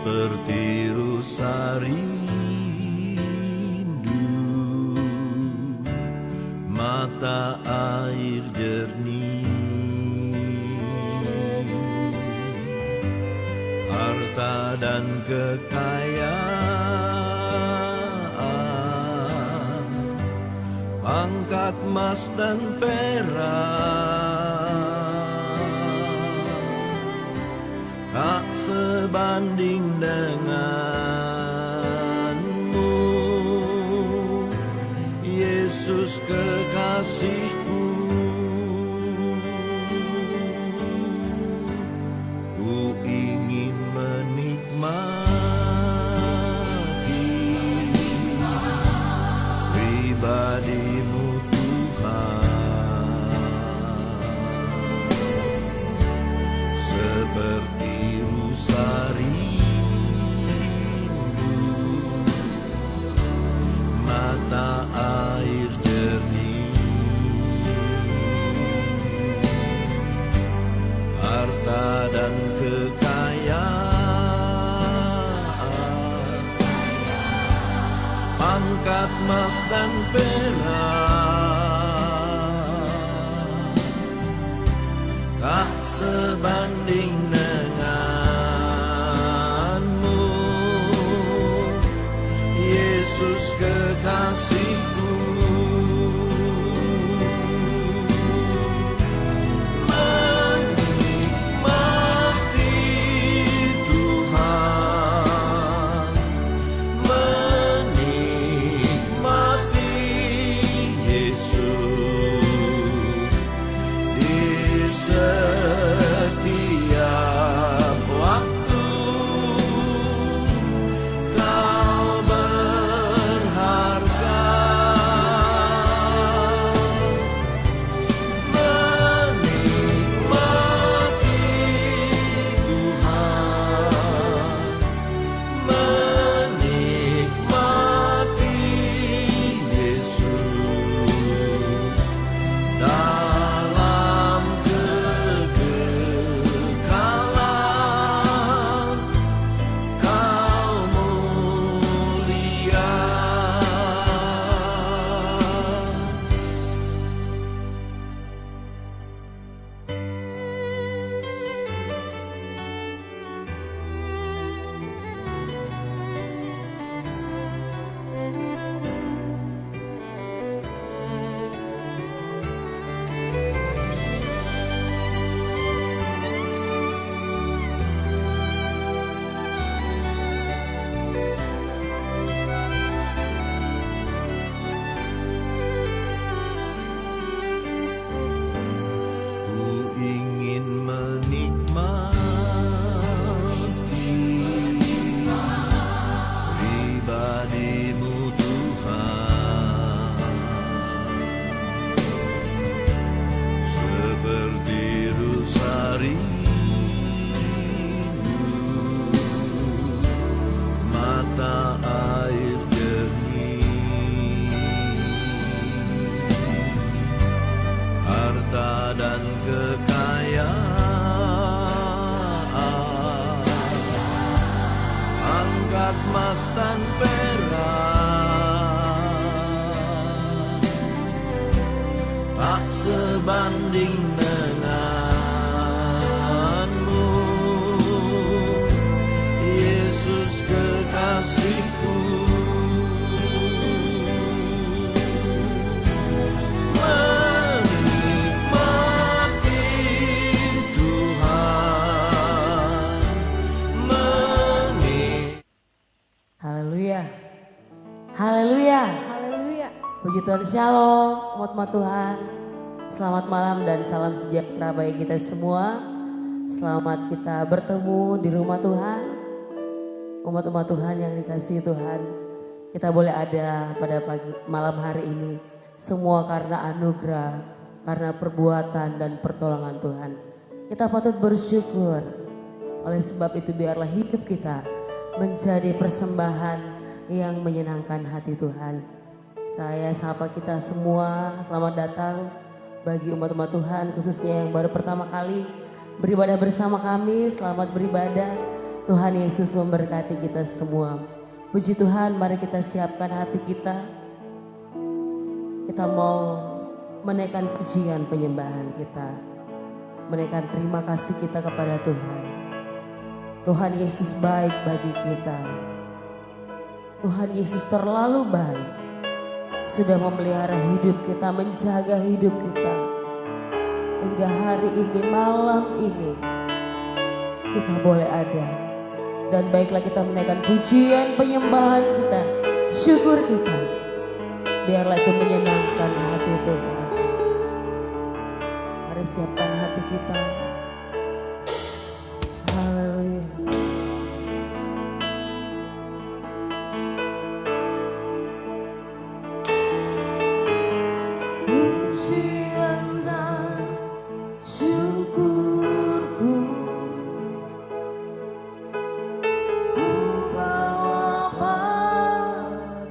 seperti rusa rindu, mata air jernih, harta dan kekayaan, pangkat emas dan perak, tak sebanding denganmu, Yesus kekasihku. Ku ingin menikmati pribadimu Tuhan, seperti rusa rindu, mata air jernih, harta dan kekayaan, pangkat emas dan perak, tak sebanding denganmu, Yesus kekasihku. Menikmati Tuhan, menikmati Yesus di setiap waktu. Kau berharga, menikmati Tuhan, menikmati Yesus dalam kekekalan. Kau mulia. Ku ingin menikmati pribadimu Tuhan, seperti rusa rindu, mata air jernih, harta dan kekayaan, angkat emas dan perak, tak sebanding denganmu, Yesus kekasihku. Menikmati Tuhan, Haleluya. Haleluya. Haleluya. Puji Tuhan, shalom umat Tuhan. Selamat malam dan salam sejahtera bagi kita semua. Selamat kita bertemu di rumah Tuhan. Umat-umat Tuhan yang dikasihi Tuhan. Kita boleh ada pada malam hari ini. Semua karena anugerah, karena perbuatan dan pertolongan Tuhan. Kita patut bersyukur. Oleh sebab itu biarlah hidup kita menjadi persembahan yang menyenangkan hati Tuhan. Saya sapa kita semua, selamat datang bagi umat-umat Tuhan khususnya yang baru pertama kali beribadah bersama kami. Selamat beribadah Tuhan Yesus memberkati kita semua. Puji Tuhan, mari kita siapkan hati kita. Kita mau menaikkan pujian penyembahan kita. Menaikkan terima kasih kita kepada Tuhan. Tuhan Yesus baik bagi kita. Tuhan Yesus terlalu baik. Sudah memelihara hidup kita, menjaga hidup kita. Hingga hari ini, malam ini, kita boleh ada. Dan baiklah kita menaikkan pujian penyembahan kita, syukur kita. Biarlah itu menyenangkan hati Tuhan. Mari siapkan hati kita. Haleluya. Pujian dan syukurku ku bawa padamu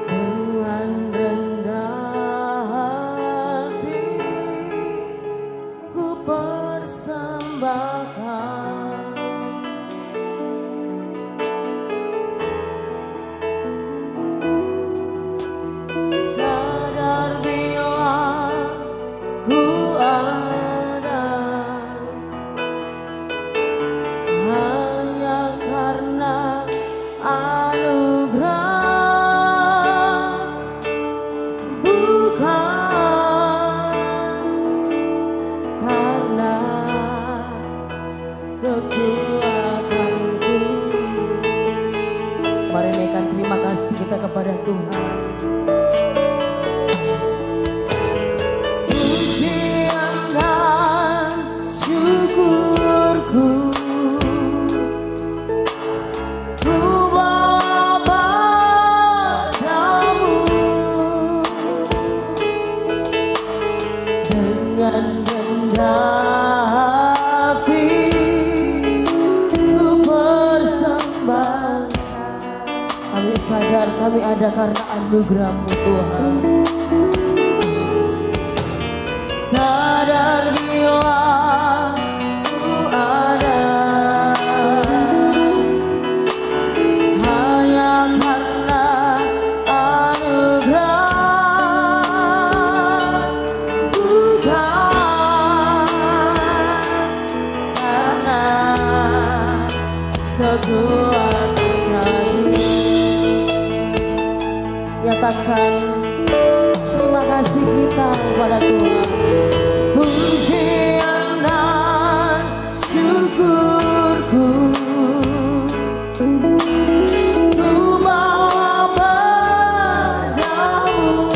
dengan rendah hati, ku persembahkan sadar bila ku ada hanya karena anugerah, bukan karena kekuatanku. Mari naikkan terima kasih kita kepada Tuhan. Pujian dan syukurku ku bawa padamu dengan rendah hati, ku persembahkan. Kami sadar kami ada karena anugerah-Mu Tuhan. Sadar bila ku ada hanya karena anugerah, bukan karena kekuatan sekali. Nyatakan terima kasih kita kepada Tuhan. Pujian dan syukurku ku bawa padamu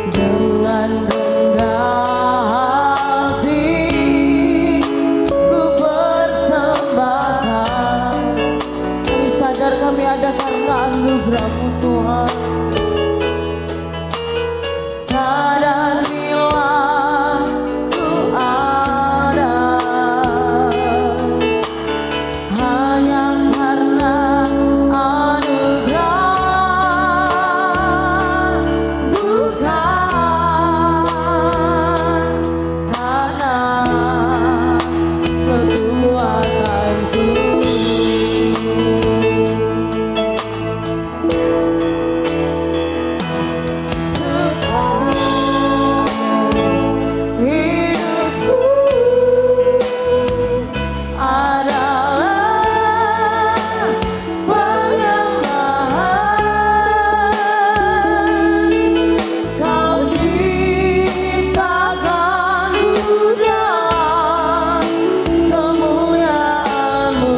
dengan rendah hati, ku persembahkan. Kami sadar kami ada karena anugerah-Mu Tuhan. Sadar bila ku ada hanya karena anugerah, bukan karena kekuatanku. Hidupku adalah penyembahan. Kau ciptakan dalam kemuliaan-Mu.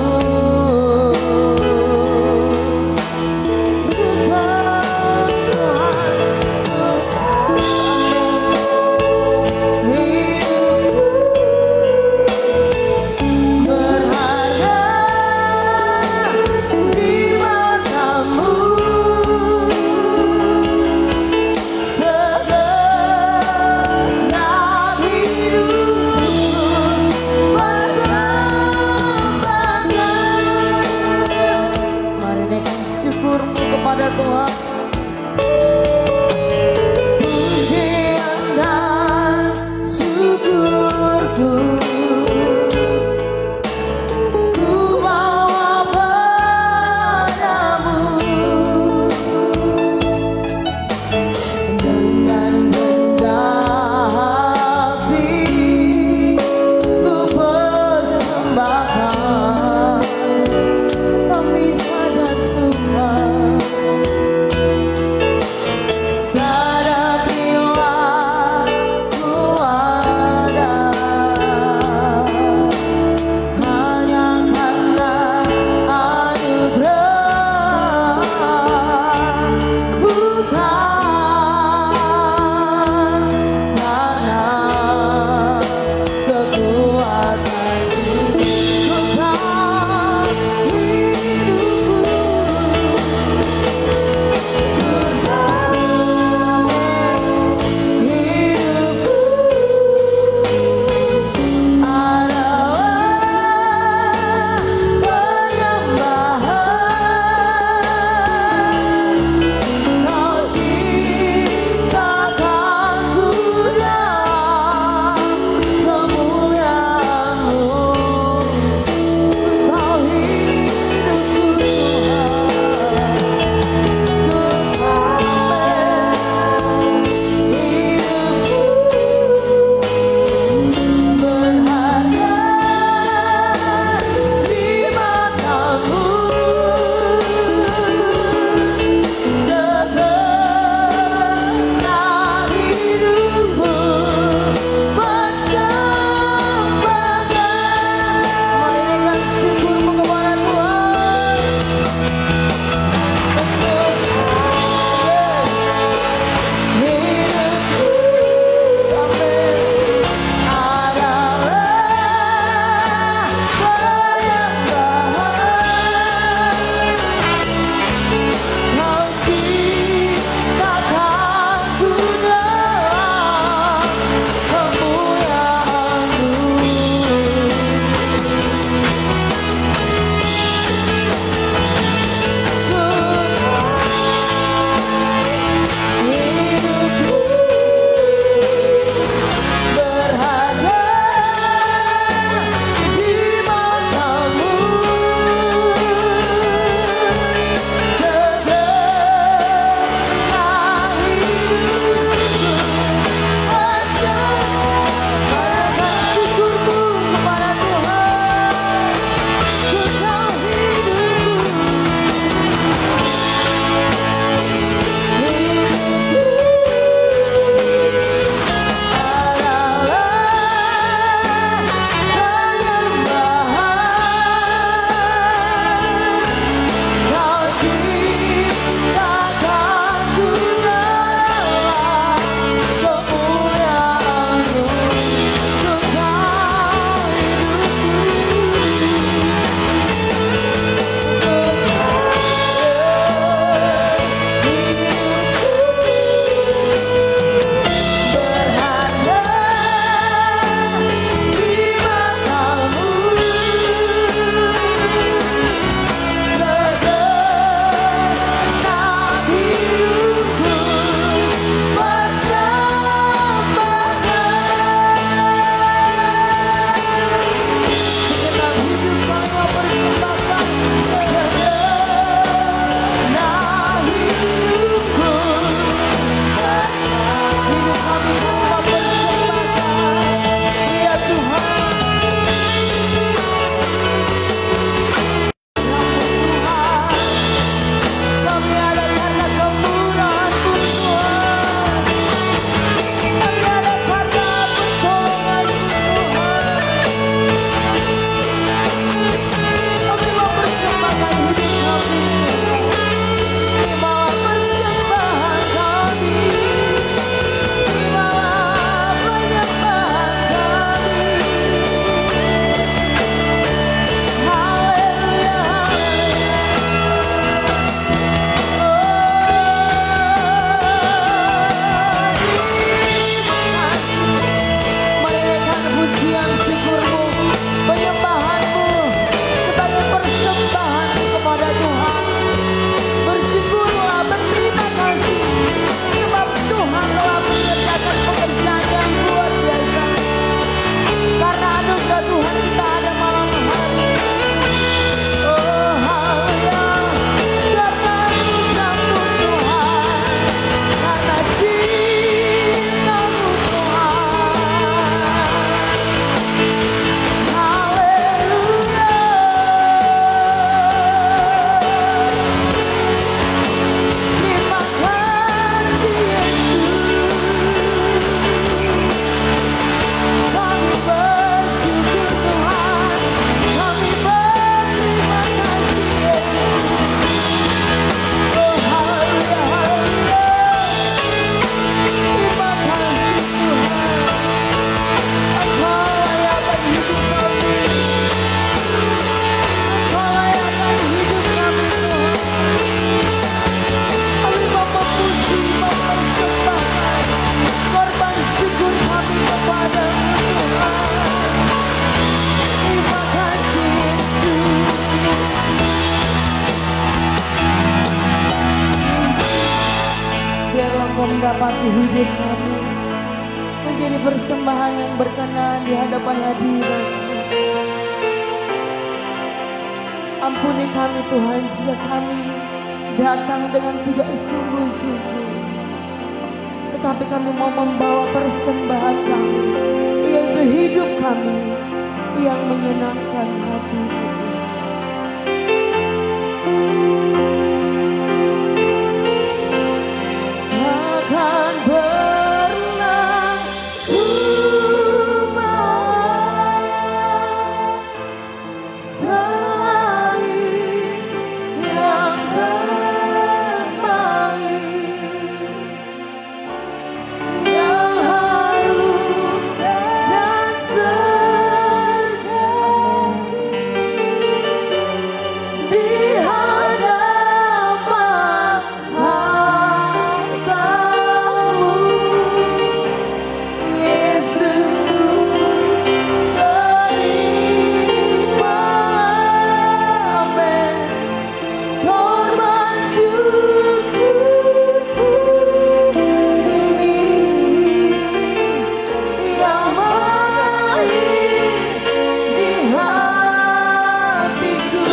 Mari naikkan syukur-Mu kepada Tuhan. Pujian Engkau mendapati hidup kami menjadi persembahan yang berkenan di hadapan hadirat-Mu. Ampuni kami Tuhan jika kami datang dengan tidak sungguh-sungguh. Tetapi kami mau membawa persembahan kami, yaitu hidup kami yang menyenangkan hati-Mu. Takkan pernah ku mau selain yang terbaik, yang harum dan sejati di hadapan matamu, Yesusku. Terimalah korban syukurku ini yang mahir di hatiku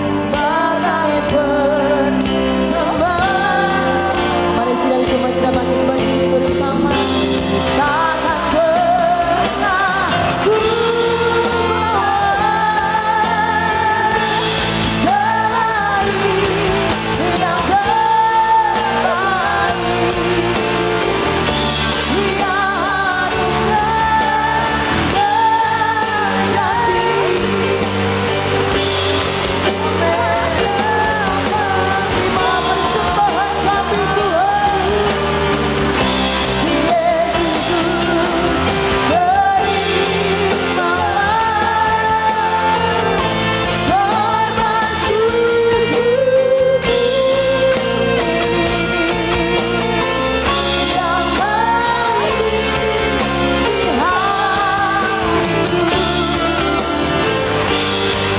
sebagai persembahan. Mari sidang jemaat kita bangkit berdiri bersama. Takkan pernah ku selain yang terbaik, yang sejati menerima persembahan kami Tuhan. Yesusku, terimalah korban syukurku yang mahir di hatiku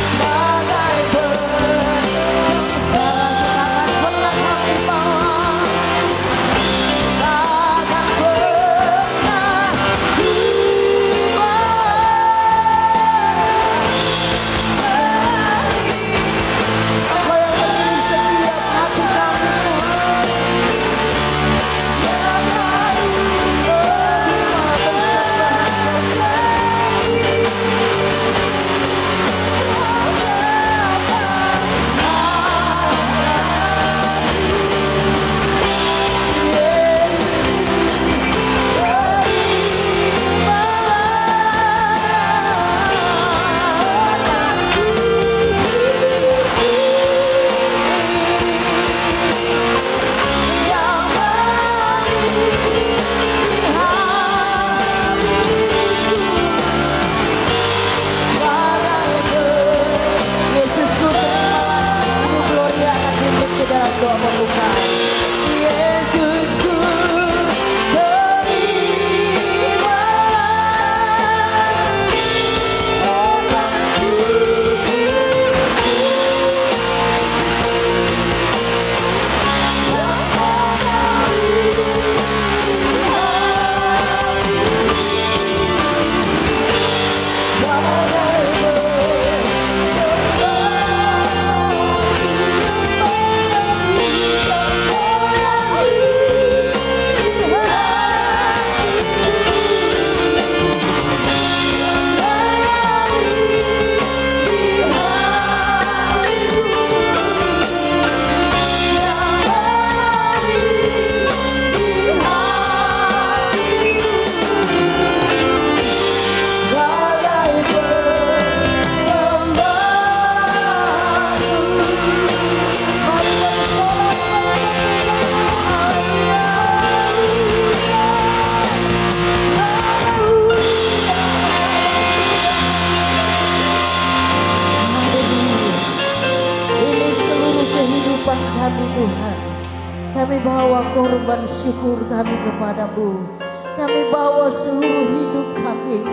sebagai persembahan. Sekarang takkan pernah kami bawa, takkan pernah ku Engkau yang beri setiap hati kami Tuhan, yang harus menerima Yesusku, terimalah hidup Gloria akan dipimpin ke dalam doa pembukaan. Yesusku, terimalah korban syukurku yang mahir di kami Tuhan. Kami bawa korban syukur kami kepadamu. Kami bawa seluruh hidup kami.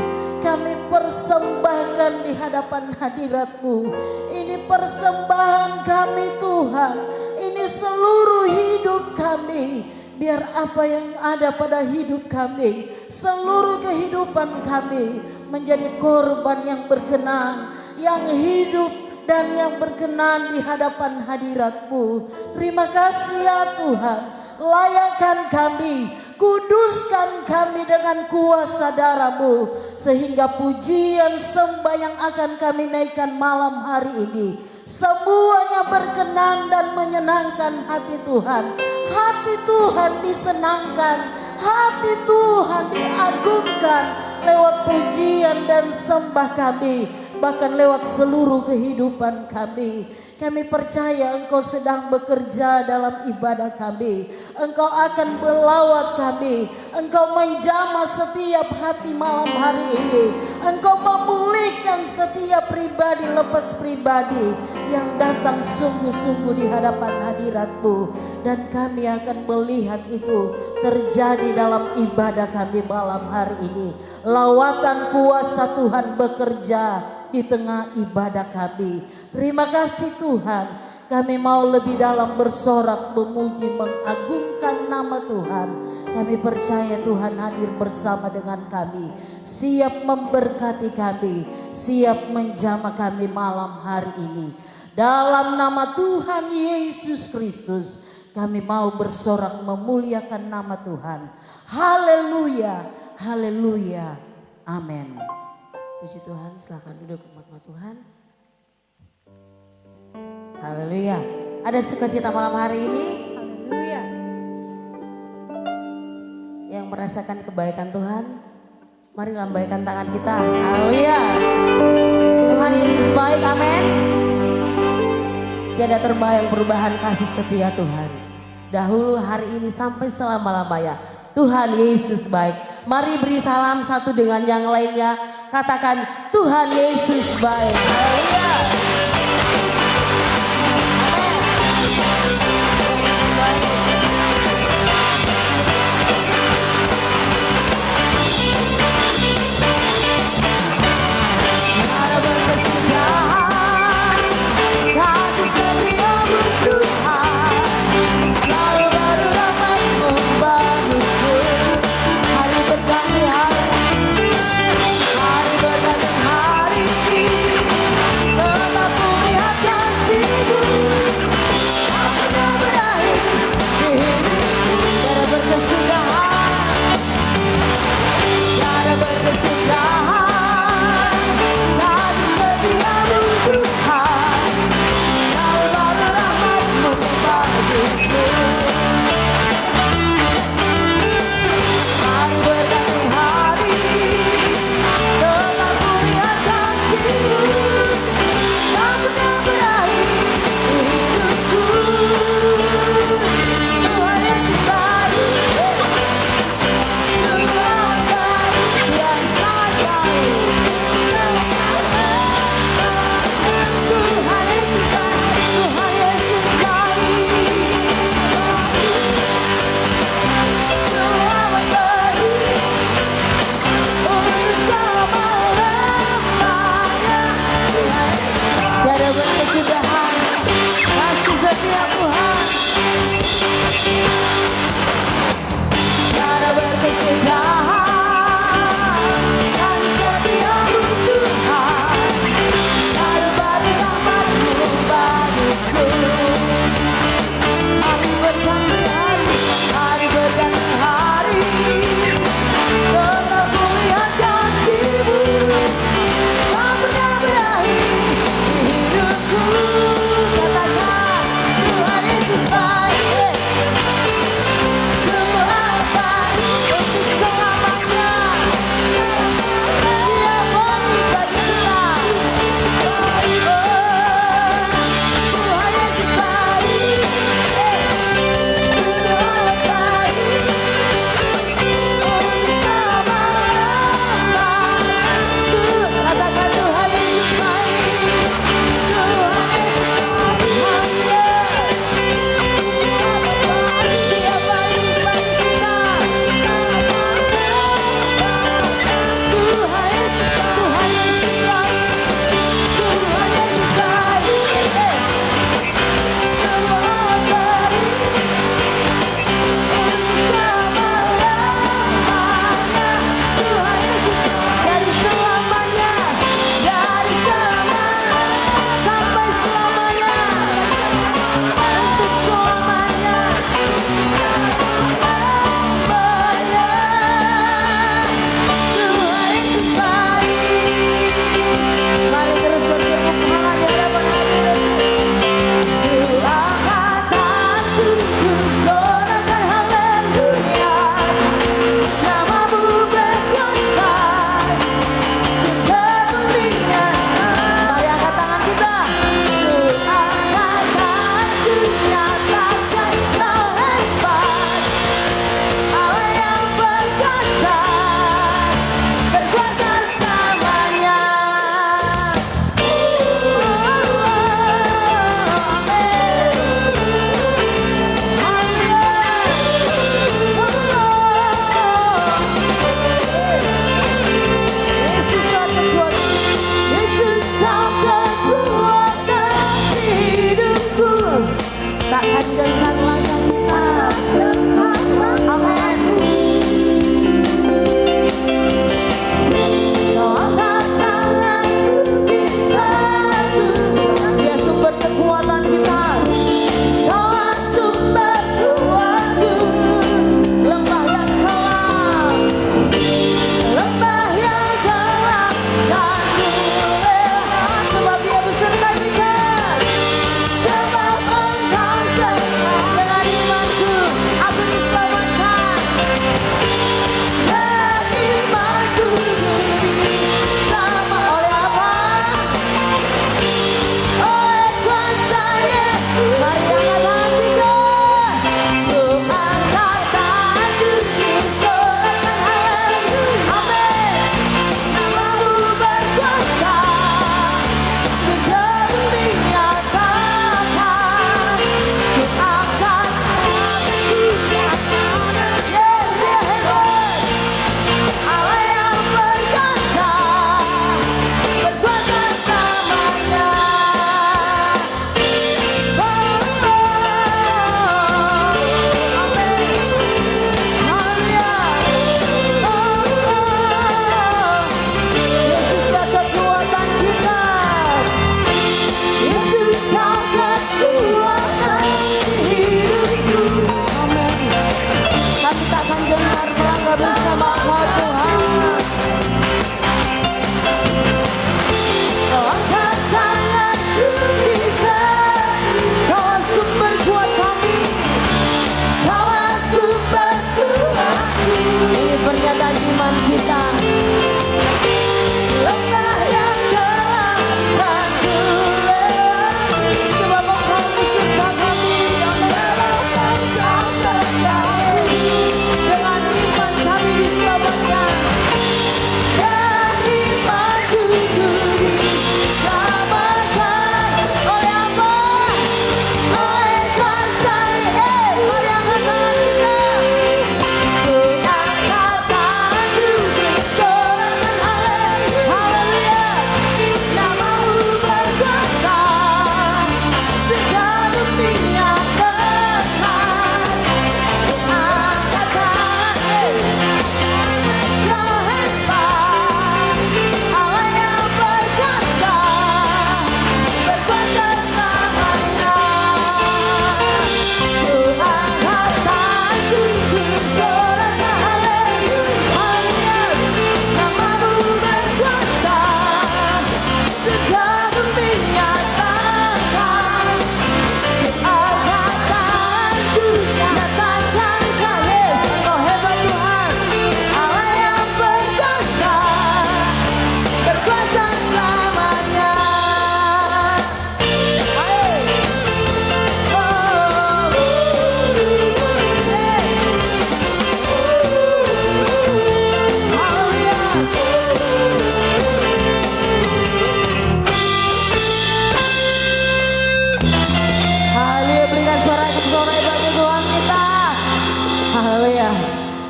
Kami persembahkan di hadapan hadirat-Mu. Ini persembahan kami Tuhan. Ini seluruh hidup hidup kami. Biar apa yang ada pada hidup kami, seluruh kehidupan kami menjadi korban yang berkenan, yang hidup dan yang berkenan di hadapan hadirat-Mu. Terima kasih ya Tuhan. Layakan kami, kuduskan kami dengan kuasa darah-Mu, sehingga pujian sembah yang akan kami naikkan malam hari ini semuanya berkenan dan menyenangkan hati Tuhan. Hati Tuhan disenangkan, hati Tuhan diagungkan lewat pujian dan sembah kami, bahkan lewat seluruh kehidupan kami. Kami percaya Engkau sedang bekerja dalam ibadah kami. Engkau akan berlawat kami. Engkau menjamah setiap hati malam hari ini. Engkau memulihkan setiap pribadi lepas pribadi yang datang sungguh-sungguh di hadapan hadirat-Mu. Dan kami akan melihat itu terjadi dalam ibadah kami malam hari ini. Lawatan kuasa Tuhan bekerja di tengah ibadah kami. Terima kasih Tuhan. Kami mau lebih dalam bersorak, memuji, mengagungkan nama Tuhan. Kami percaya Tuhan hadir bersama dengan kami, siap memberkati kami, siap menjamah kami malam hari ini. Dalam nama Tuhan Yesus Kristus, kami mau bersorak memuliakan nama Tuhan. Haleluya, haleluya, amin. Puji Tuhan, silakan duduk umat Tuhan. Haleluya. Ada sukacita malam hari ini? Haleluya. Yang merasakan kebaikan Tuhan, mari lambaikan tangan kita. Haleluya. Tuhan Yesus baik, amin. Tiada terbayang perubahan kasih setia Tuhan. Dahulu, hari ini, sampai selama-lamanya. Tuhan Yesus baik. Mari beri salam satu dengan yang lainnya. Katakan Tuhan Yesus baik. Haleluya. Ada berkesudahan kasih setiamu Tuhan, selalu baru dapat membantuku. Hari berganti hari, hari berganti hari, tetap ku lihat kasih-Mu. Tak pernah berakhir di hidupku. Tiada berkesudahan, tiada berkesudahan kasih setiamu Tuhan, selalu baru rahmat-Mu bagiku. Hari berganti hari, tetap ku lihat kasih-Mu. Tak pernah berakhir di hidupku. Tuhan Yesus baik, Tuhan baik, yang sangat baik. Tuhan Yesus baik, Tuhan Yesus baik. Selamat pagi, untuk selama-lamanya. Tiada berkesudahan kasih setia Tuhan, tiada berkesudahan kasih setiamu Tuhan, selalu beri rahmat-Mu bagiku. Hari berganti hari, hari berganti hari, tetap ku lihat kasih-Mu. Tak pernah berakhir di hidupku. Katakan Tuhan Yesus baik,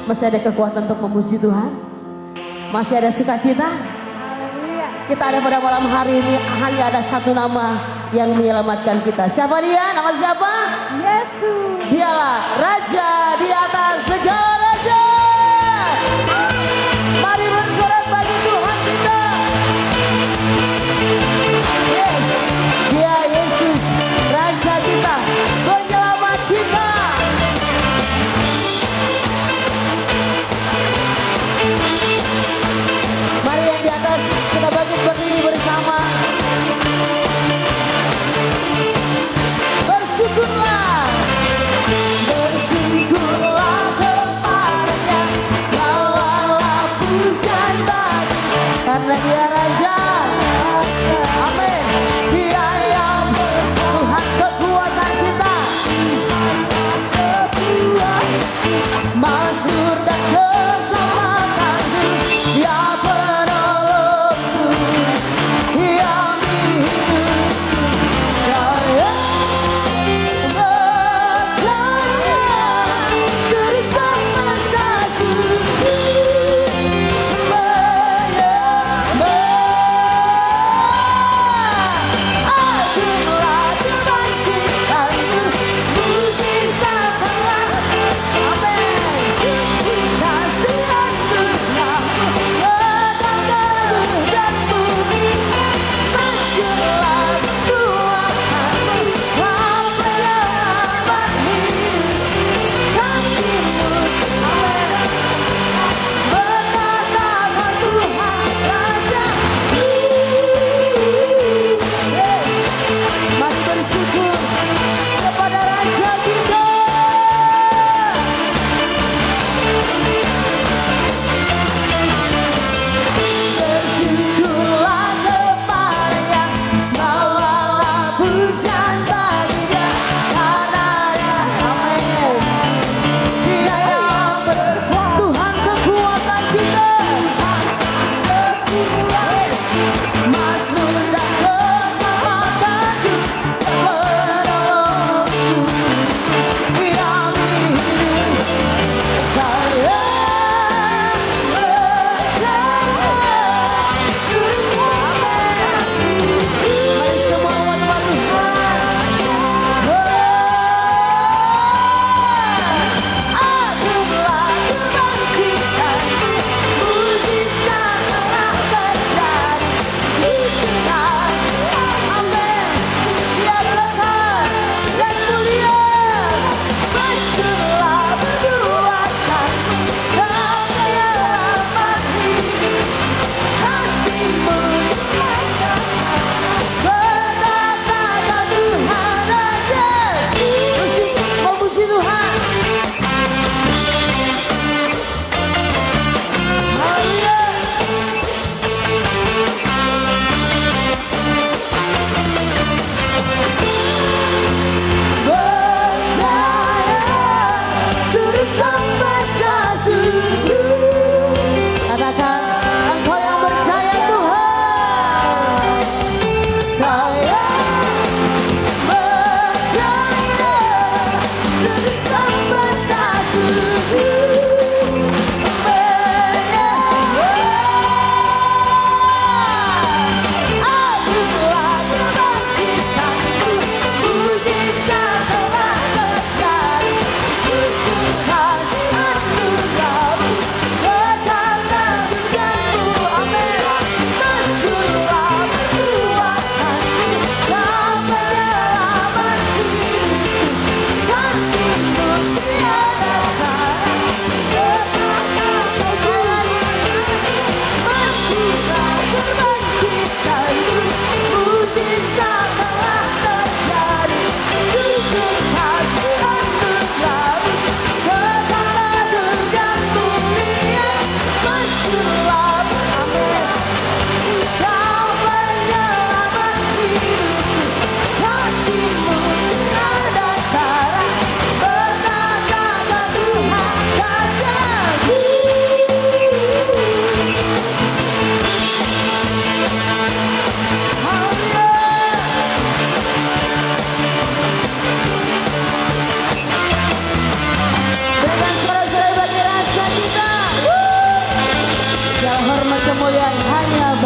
Masih ada kekuatan untuk memuji Tuhan? Masih ada sukacita? Haleluya. Kita ada pada malam hari ini hanya ada satu nama yang menyelamatkan kita. Siapa dia? Nama siapa? Yesus. Dialah Raja di atas segala raja. Mari bersorak bagi Tuhan kita. Yes, dia Yesus, Raja kita, penyelamat kita. Mari yang di atas kita bangkit berdiri bersama. Bersyukurlah.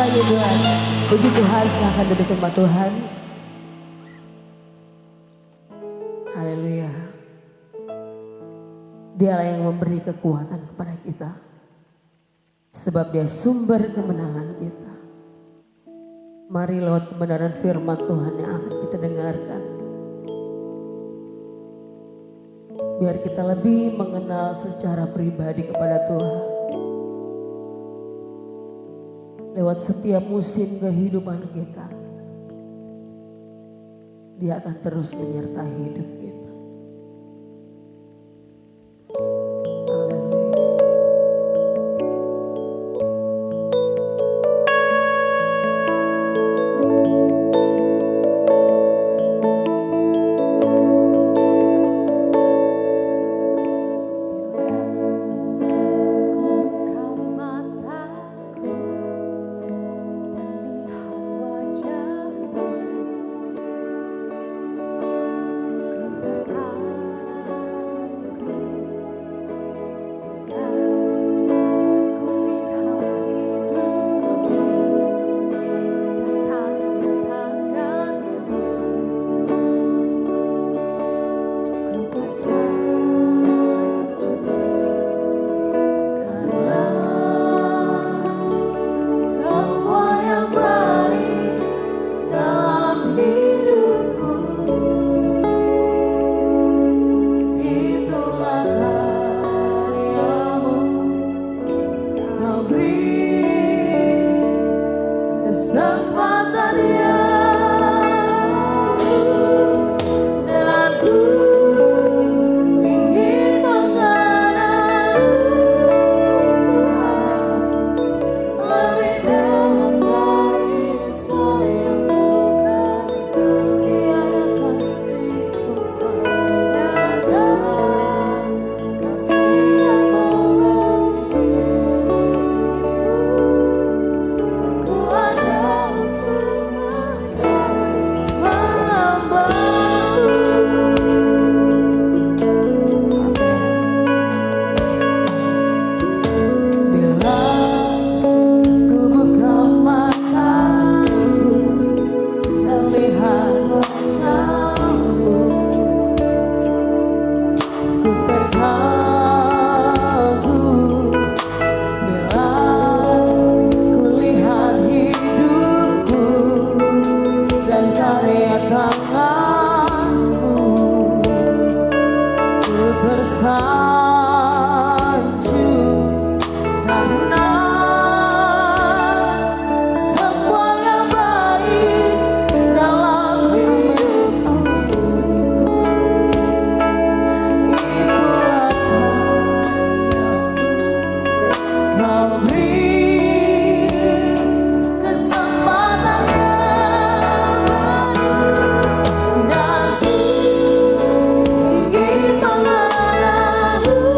bagi Tuhan. Puji Tuhan, silahkan duduk tempat Tuhan. Haleluya. Dialah yang memberi kekuatan kepada kita. Sebab dia sumber kemenangan kita. Mari lewat kebenaran firman Tuhan yang akan kita dengarkan. Biar kita lebih mengenal secara pribadi kepada Tuhan. Lewat setiap musim kehidupan kita. Dia akan terus menyertai hidup kita. Ingin mengenalmu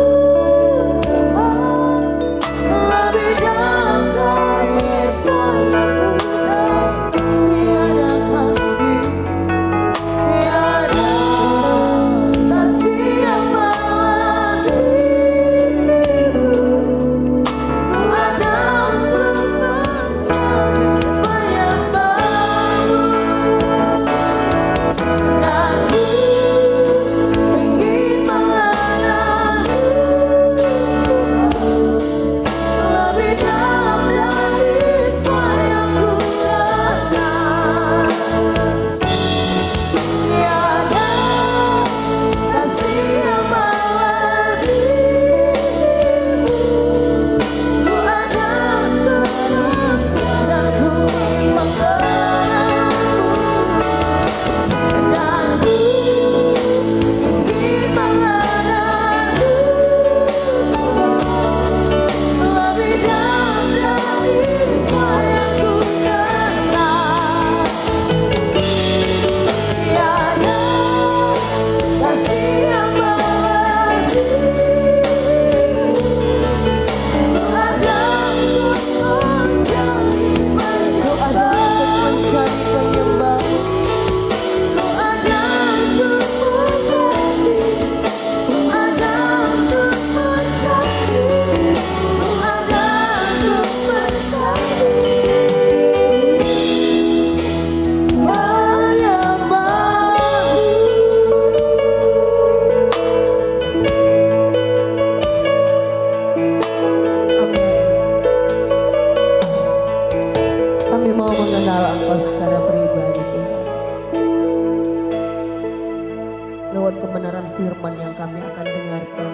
akan dengarkan,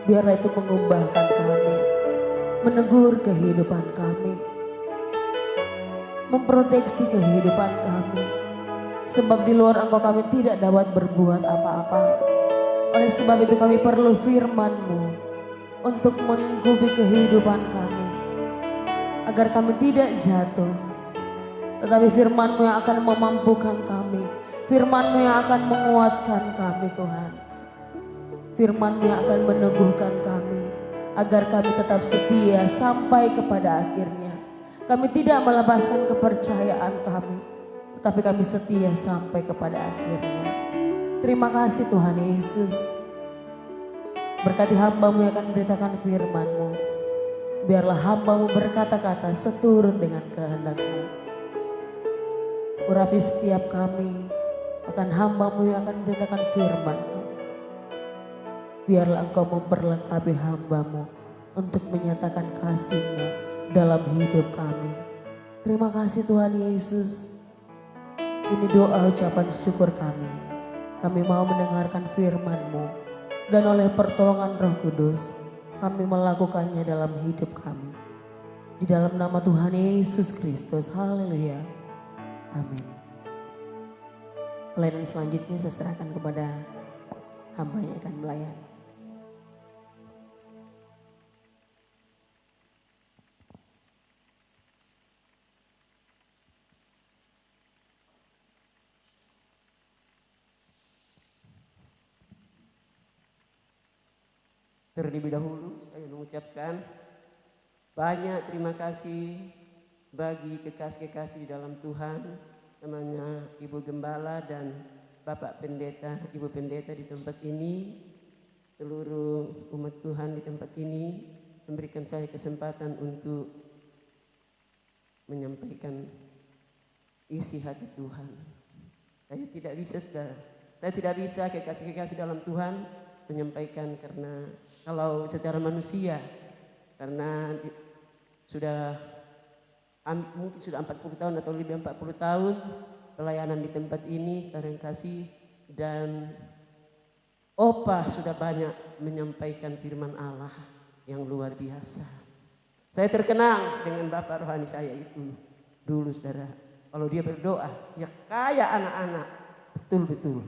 biarlah itu mengubahkan kami, menegur kehidupan kami, memproteksi kehidupan kami. Sebab di luar Engkau kami tidak dapat berbuat apa-apa. Oleh sebab itu kami perlu firman-Mu untuk melingkupi kehidupan kami, agar kami tidak jatuh. Tetapi firman-Mu yang akan memampukan kami, firman-Mu yang akan menguatkan kami Tuhan. Firman-Mu yang akan meneguhkan kami, agar kami tetap setia sampai kepada akhirnya. Kami tidak melepaskan kepercayaan kami, tetapi kami setia sampai kepada akhirnya. Terima kasih Tuhan Yesus. Berkati hamba-Mu yang akan memberitakan firman-Mu. Biarlah hamba-Mu berkata-kata seturut dengan kehendak-Mu. Urapi setiap kami akan hamba-Mu yang akan memberitakan firman-Mu. Biarlah Engkau memperlengkapi hamba-Mu untuk menyatakan kasih-Mu dalam hidup kami. Terima kasih Tuhan Yesus. Ini doa ucapan syukur kami. Kami mau mendengarkan firman-Mu dan oleh pertolongan Roh Kudus kami melakukannya dalam hidup kami. Di dalam nama Tuhan Yesus Kristus. Haleluya. Amin. Pelayanan selanjutnya saya serahkan kepada hamba yang akan melayani. Terlebih dahulu saya mengucapkan banyak terima kasih bagi kekasih-kekasih di dalam Tuhan, namanya Ibu Gembala dan Bapak Pendeta, Ibu Pendeta di tempat ini, seluruh umat Tuhan di tempat ini memberikan saya kesempatan untuk menyampaikan isi hati Tuhan. Saya tidak bisa kekasih-kekasih dalam Tuhan menyampaikan, karena kalau secara manusia, karena mungkin sudah 40 tahun atau lebih 40 tahun pelayanan di tempat ini, Tareng Kasih dan Opa sudah banyak menyampaikan firman Allah yang luar biasa. Saya terkenang dengan Bapak rohani saya itu dulu, saudara. Kalau dia berdoa, ya kayak anak-anak, betul-betul.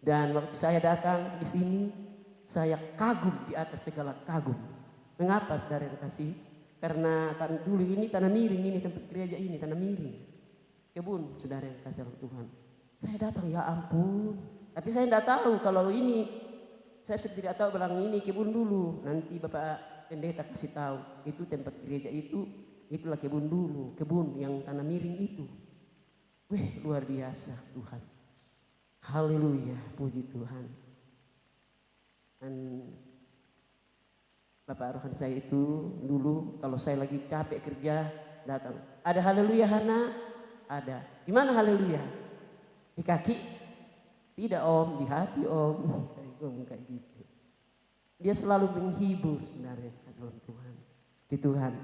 Dan waktu saya datang di sini, saya kagum di atas segala kagum. Mengapa saudara yang kasih? Karena dulu ini tanah miring, ini tempat gereja ini tanah miring. Kebun saudara yang kasih Tuhan. Saya datang, ya ampun. Tapi saya tidak tahu kalau ini, saya tidak tahu bilang ini kebun dulu. Nanti Bapak Pendeta kasih tahu, itu tempat gereja itulah kebun dulu. Kebun yang tanah miring itu. Wih, luar biasa Tuhan. Haleluya, puji Tuhan. Dan Bapak rohani saya itu dulu kalau saya lagi capek kerja datang. Ada haleluya Hana? Ada. Di mana haleluya? Di kaki? Tidak om, di hati om. Kayak gitu. Dia selalu menghibur sebenarnya dalam Tuhan. Di Tuhan.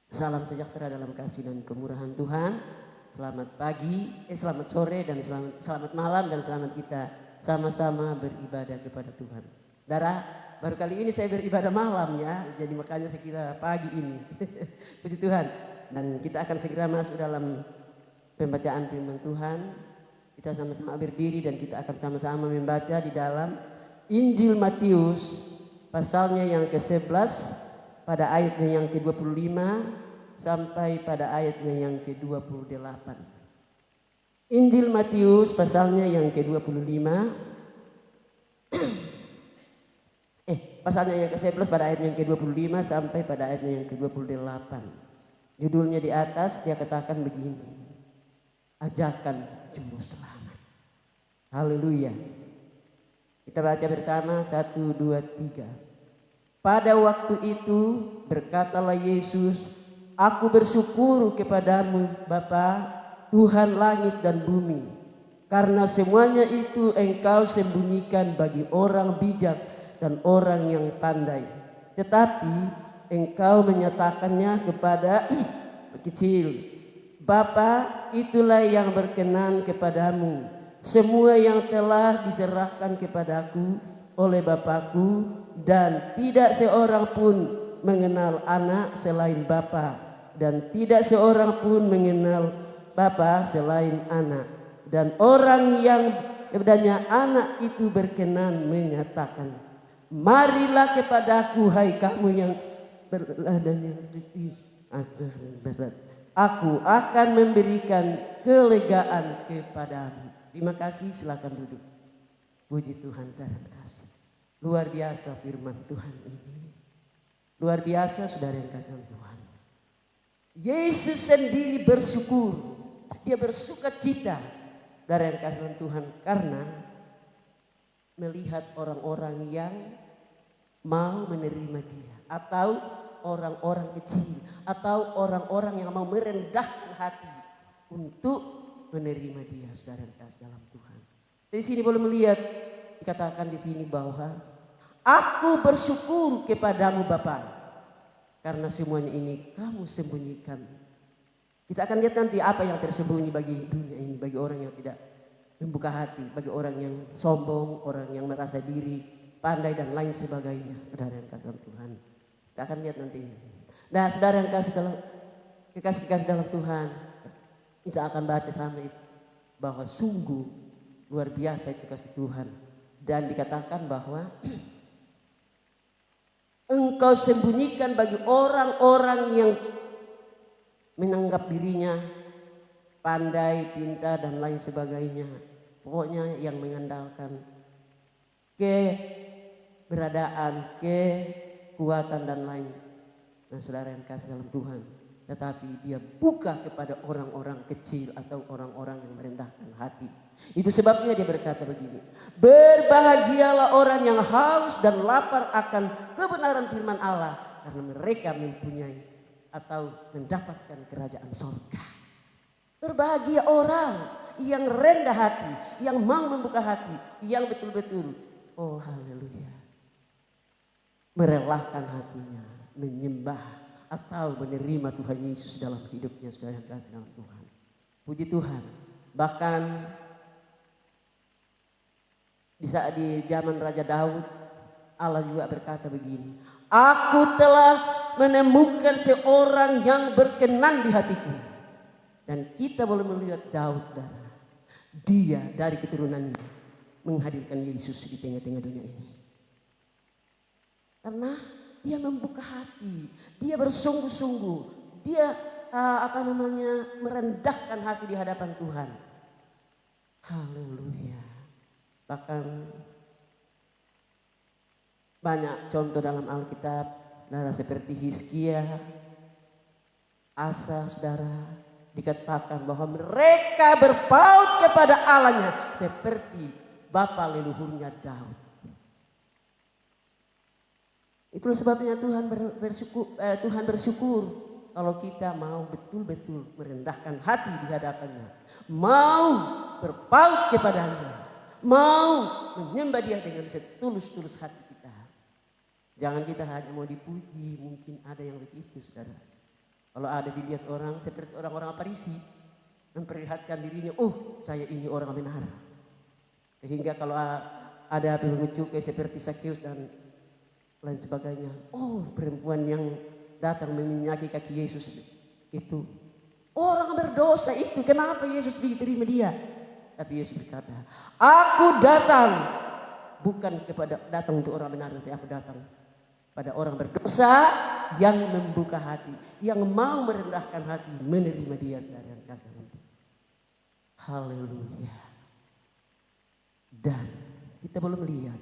Salam sejahtera dalam kasih dan kemurahan Tuhan. Selamat pagi, selamat sore dan selamat malam dan selamat kita sama-sama beribadah kepada Tuhan. Saudara, baru kali ini saya beribadah malam ya, jadi makanya saya kira pagi ini. Puji Tuhan. Dan kita akan segera masuk dalam pembacaan firman Tuhan. Kita sama-sama berdiri dan kita akan sama-sama membaca di dalam Injil Matius pasalnya yang ke-11 pada ayatnya yang ke-25 sampai pada ayatnya yang ke-28. Injil Matius pasalnya yang ke-25. Pasalnya yang ke-11 pada ayat yang ke-25 sampai pada ayatnya yang ke-28. Judulnya di atas dia katakan begini. Ajakan juru selamat. Haleluya. Kita baca bersama 1, 2, 3. Pada waktu itu berkatalah Yesus, Aku bersyukur kepadamu Bapa, Tuhan langit dan bumi, karena semuanya itu Engkau sembunyikan bagi orang bijak dan orang yang pandai. Tetapi Engkau menyatakannya kepada kecil. Bapa, itulah yang berkenan kepadamu. semua yang telah diserahkan kepadaku oleh Bapakku, dan tidak seorang pun mengenal anak selain Bapa, dan tidak seorang pun mengenal Bapa selain anak, dan orang yang kepadanya anak itu berkenan menyatakan, marilah kepadaku hai kamu yang berlelah dan yang letih berat, aku akan memberikan kelegaan kepadamu. Terima kasih, silakan duduk. Puji Tuhan, saudara kasih. Luar biasa firman Tuhan ini. Luar biasa saudara yang kasih Tuhan. Yesus sendiri bersyukur. Dia bersuka cita dari yang kasih Tuhan karena melihat orang-orang yang mau menerima dia, atau orang-orang kecil, atau orang-orang yang mau merendahkan hati untuk menerima dia, saudara yang kasih dalam Tuhan. Di sini boleh melihat dikatakan di sini bahwa aku bersyukur kepadamu Bapa, karena semuanya ini kamu sembunyikan. Kita akan lihat nanti apa yang tersembunyi bagi dunia ini, bagi orang yang tidak membuka hati, bagi orang yang sombong, orang yang merasa diri pandai dan lain sebagainya. Saudara yang kasih dalam Tuhan, kita akan lihat nanti. Nah, saudara yang kasih dalam kekasih dalam Tuhan, kita akan baca sama itu bahwa sungguh luar biasa itu kasih Tuhan, dan dikatakan bahwa engkau sembunyikan bagi orang-orang yang menganggap dirinya pandai, pintar dan lain sebagainya. Pokoknya yang mengandalkan keberadaan, kekuatan dan lain. Nah, saudara yang kasih dalam Tuhan, tetapi dia buka kepada orang-orang kecil atau orang-orang yang merendahkan hati. Itu sebabnya dia berkata begini, berbahagialah orang yang haus dan lapar akan kebenaran firman Allah, karena mereka mempunyai atau mendapatkan kerajaan surga. Berbahagia orang yang rendah hati, yang mau membuka hati, yang betul-betul, oh haleluya, merelakan hatinya, menyembah atau menerima Tuhan Yesus dalam hidupnya, saudara yang kasih dalam Tuhan. Puji Tuhan. Bahkan di zaman Raja Daud, Allah juga berkata begini, aku telah menemukan seorang yang berkenan di hatiku. Dan kita boleh melihat Daud, dia dari keturunannya menghadirkan Yesus di tengah-tengah dunia ini. Karena dia membuka hati, dia bersungguh-sungguh, dia merendahkan hati di hadapan Tuhan. Haleluya. Bahkan banyak contoh dalam Alkitab, saudara, seperti Hizkia, Asa, saudara, dikatakan bahwa mereka berpaut kepada Allahnya seperti bapa leluhurnya Daud. Itulah sebabnya Tuhan bersyukur kalau kita mau betul-betul merendahkan hati di hadapannya, mau berpaut kepadanya, mau menyembah dia dengan setulus-tulus hati kita. Jangan kita hanya mau dipuji, mungkin ada yang begitu, saudara. Kalau ada dilihat orang seperti orang-orang Farisi, memperlihatkan dirinya, oh saya ini orang benar. Sehingga kalau ada pengecut seperti Sakeus dan lain sebagainya, oh perempuan yang datang meminyaki kaki Yesus itu orang berdosa itu, kenapa Yesus diterima dia? Tapi Yesus berkata, aku datang bukan datang untuk orang benar, tapi aku datang pada orang berdosa yang membuka hati, yang mau merendahkan hati, menerima dia dari kasih. Haleluya. Dan kita boleh melihat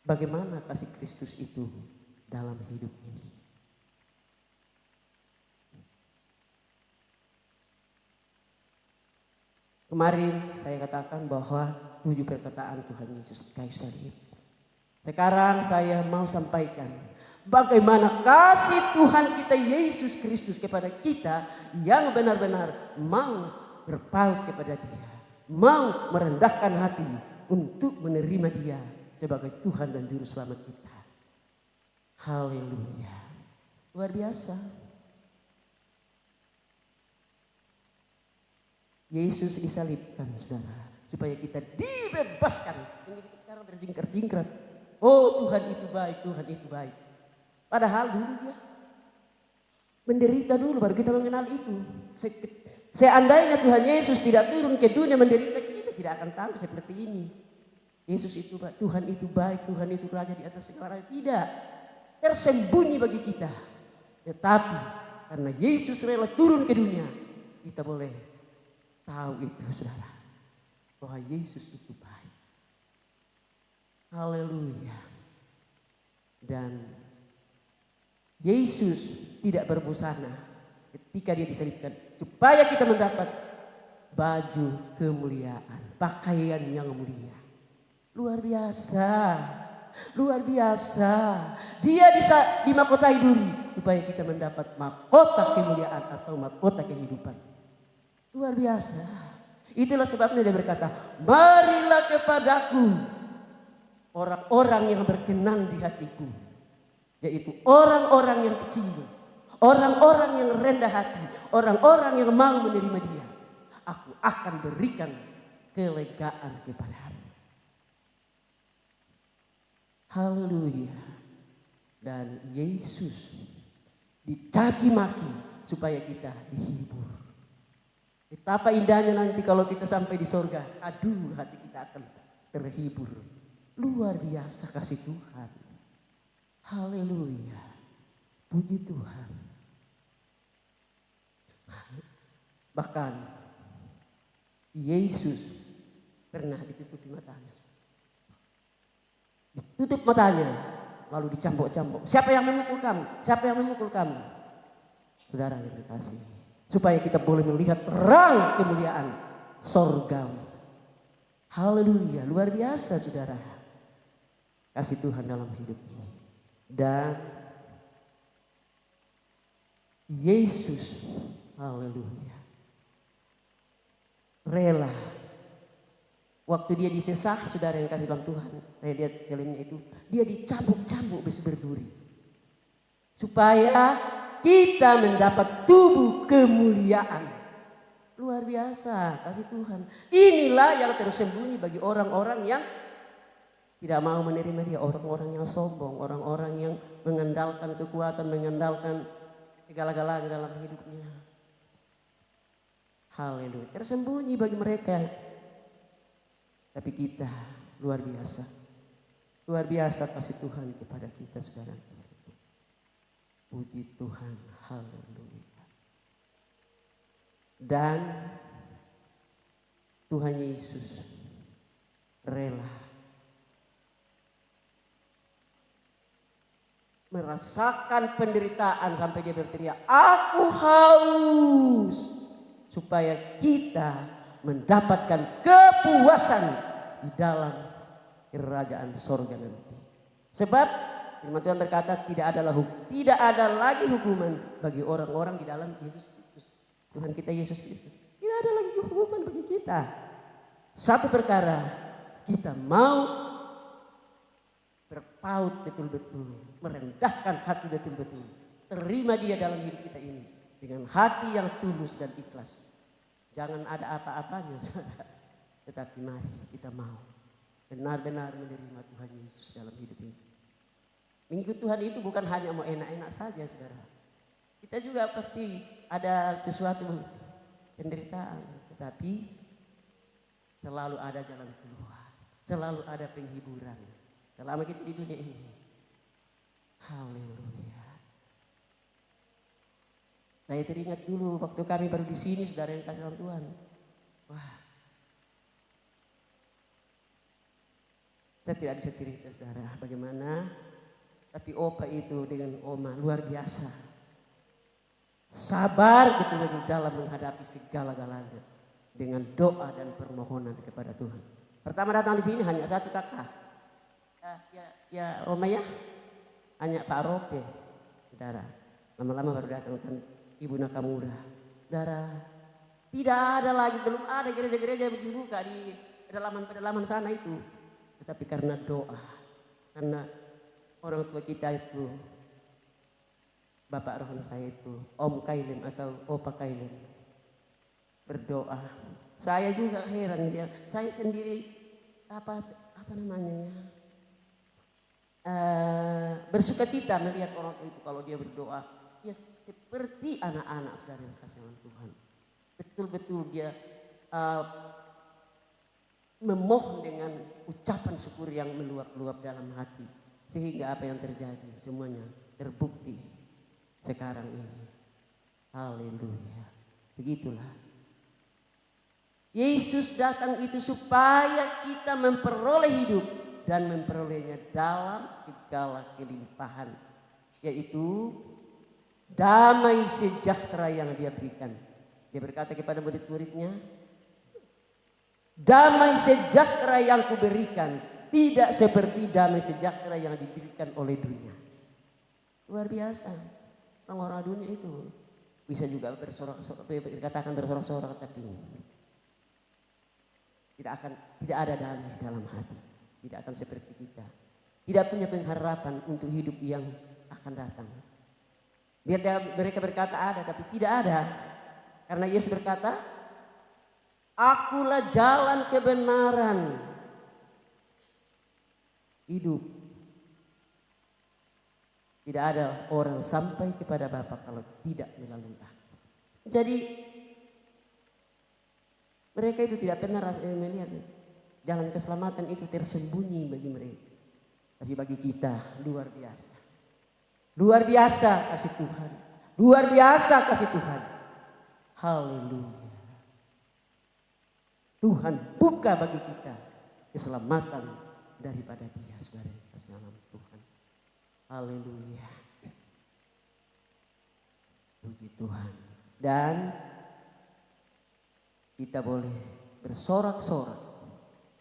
bagaimana kasih Kristus itu dalam hidup ini. Kemarin saya katakan bahwa 7 perkataan Tuhan Yesus di kayu salib. Sekarang saya mau sampaikan bagaimana kasih Tuhan kita Yesus Kristus kepada kita yang benar-benar mau berpaut kepada dia, mau merendahkan hati untuk menerima dia sebagai Tuhan dan Juru Selamat kita. Haleluya. Luar biasa. Yesus disalibkan, saudara. supaya kita dibebaskan. Ini kita sekarang berjingkrat-jingkrat. Oh Tuhan itu baik, Tuhan itu baik. Padahal dulu dia menderita dulu baru kita mengenal itu. Seandainya Tuhan Yesus tidak turun ke dunia menderita, kita tidak akan tahu seperti ini. Yesus itu baik, Tuhan itu baik, Tuhan itu raja di atas segala raja. Tidak, tersembunyi bagi kita. Tetapi karena Yesus rela turun ke dunia, kita boleh tahu itu saudara. Bahwa Yesus itu baik. Haleluya. Dan Yesus tidak berbusana ketika dia disalibkan. Supaya kita mendapat baju kemuliaan. Pakaian yang mulia. Luar biasa. Luar biasa. Dia dimahkotai duri. Supaya kita mendapat mahkota kemuliaan atau mahkota kehidupan. Luar biasa. Itulah sebabnya dia berkata, marilah kepadaku orang-orang yang berkenan di hatiku. Yaitu orang-orang yang kecil. Orang-orang yang rendah hati. Orang-orang yang mau menerima dia. Aku akan berikan kelegaan kepadamu. Haleluya. Dan Yesus dicaci maki supaya kita dihibur. Betapa indahnya nanti kalau kita sampai di sorga. Aduh, hati kita akan terhibur. Luar biasa kasih Tuhan. Haleluya. Puji Tuhan. Bahkan Yesus pernah ditutupi matanya. Ditutup matanya. Lalu dicambuk-cambuk. Siapa yang memukul kamu? Siapa yang memukul kamu? Saudara yang dikasihi. Supaya kita boleh melihat terang kemuliaan sorgawi. Haleluya, luar biasa saudara. Kasih Tuhan dalam hidup ini. Dan Yesus, haleluya, rela. Waktu dia disesah, saudara yang kasih dalam Tuhan. Saya lihat filmnya itu. Dia dicambuk-cambuk besi berduri. Supaya kita mendapat tubuh kemuliaan. Luar biasa kasih Tuhan. Inilah yang tersembunyi bagi orang-orang yang tidak mau menerima dia. Orang-orang yang sombong. Orang-orang yang mengandalkan kekuatan. Mengandalkan segala-galanya dalam hidupnya. Haleluya. Tersembunyi bagi mereka. Tapi kita luar biasa. Luar biasa kasih Tuhan kepada kita saudara. Puji Tuhan, haleluya. Dan Tuhan Yesus rela merasakan penderitaan sampai dia berteriak, aku haus. Supaya kita mendapatkan kepuasan di dalam kerajaan sorga nanti. Sebab firman Tuhan berkata tidak ada lagi hukuman bagi orang-orang di dalam Yesus Kristus. Tuhan kita Yesus Kristus. Tidak ada lagi hukuman bagi kita. Satu perkara, kita mau berpaut betul-betul, merendahkan hati betul-betul, terima dia dalam hidup kita ini dengan hati yang tulus dan ikhlas. Jangan ada apa-apanya, tetapi mari kita mau benar-benar menerima Tuhan Yesus dalam hidup ini. Mengikut Tuhan itu bukan hanya mau enak-enak saja, saudara. Kita juga pasti ada sesuatu penderitaan, tetapi selalu ada jalan keluar, selalu ada penghiburan selama kita di dunia ini. Haleluya. Saya teringat dulu waktu kami baru di sini, saudara yang kasih dalam Tuhan. Wah, saya tidak bisa cerita, saudara, bagaimana. Tapi opa itu dengan oma luar biasa. Sabar betul-betul dalam menghadapi segala-galanya. Dengan doa dan permohonan kepada Tuhan. Pertama datang di sini hanya satu kakak. Ya oma ya. Hanya Pak Rope, saudara. Lama-lama baru datang Ibu Nakamura. Saudara, tidak ada lagi, belum ada gereja-gereja yang dibuka di pedalaman sana itu. Tetapi karena doa, karena orang tua kita itu, bapak rohani saya itu, Om Kailem atau Opa Kailem, berdoa Saya juga heran dia. Saya sendiri apa namanya ya? Bersuka cita melihat orang tua itu kalau dia berdoa. Dia seperti anak-anak saudara yang kasih oleh Tuhan. Betul-betul dia memohon dengan ucapan syukur yang meluap-luap dalam hati. Sehingga apa yang terjadi semuanya terbukti sekarang ini. Haleluya. Begitulah. Yesus datang itu supaya kita memperoleh hidup dan memperolehnya dalam segala kelimpahan. Yaitu damai sejahtera yang dia berikan. Dia berkata kepada murid-muridnya, damai sejahtera yang kuberikan tidak seperti damai sejahtera yang diberikan oleh dunia. Luar biasa. Orang-orang dunia itu bisa juga dikatakan bersorak-sorak, tapi tidak ada damai dalam hati. Tidak akan seperti kita. Tidak punya pengharapan untuk hidup yang akan datang. Mereka berkata ada, tapi tidak ada. Karena Yesus berkata, akulah jalan kebenaran, hidup. Tidak ada orang sampai kepada Bapa kalau tidak melalui aku. Jadi mereka itu tidak pernah melihat jalan keselamatan itu tersembunyi bagi mereka. Tapi bagi kita luar biasa. Luar biasa kasih Tuhan. Luar biasa kasih Tuhan. Haleluya. Tuhan buka bagi kita keselamatan daripada Dia, saudara kasih dalam Tuhan. Haleluya. Puji Tuhan. Dan kita boleh bersorak-sorak.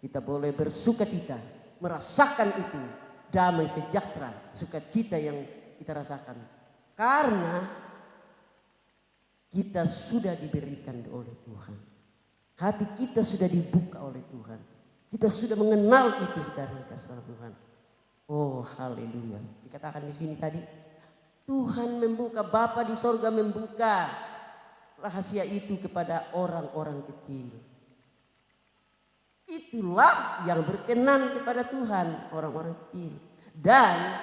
Kita boleh bersukacita. Merasakan itu. Damai sejahtera. Sukacita yang kita rasakan. Karena kita sudah diberikan oleh Tuhan. Hati kita sudah dibuka oleh Tuhan. Kita sudah mengenal itu saudara kasih Tuhan. Oh haleluya. Dikatakan di sini tadi. Tuhan membuka, Bapa di sorga membuka rahasia itu kepada orang-orang kecil. Itulah yang berkenan kepada Tuhan, orang-orang kecil. Dan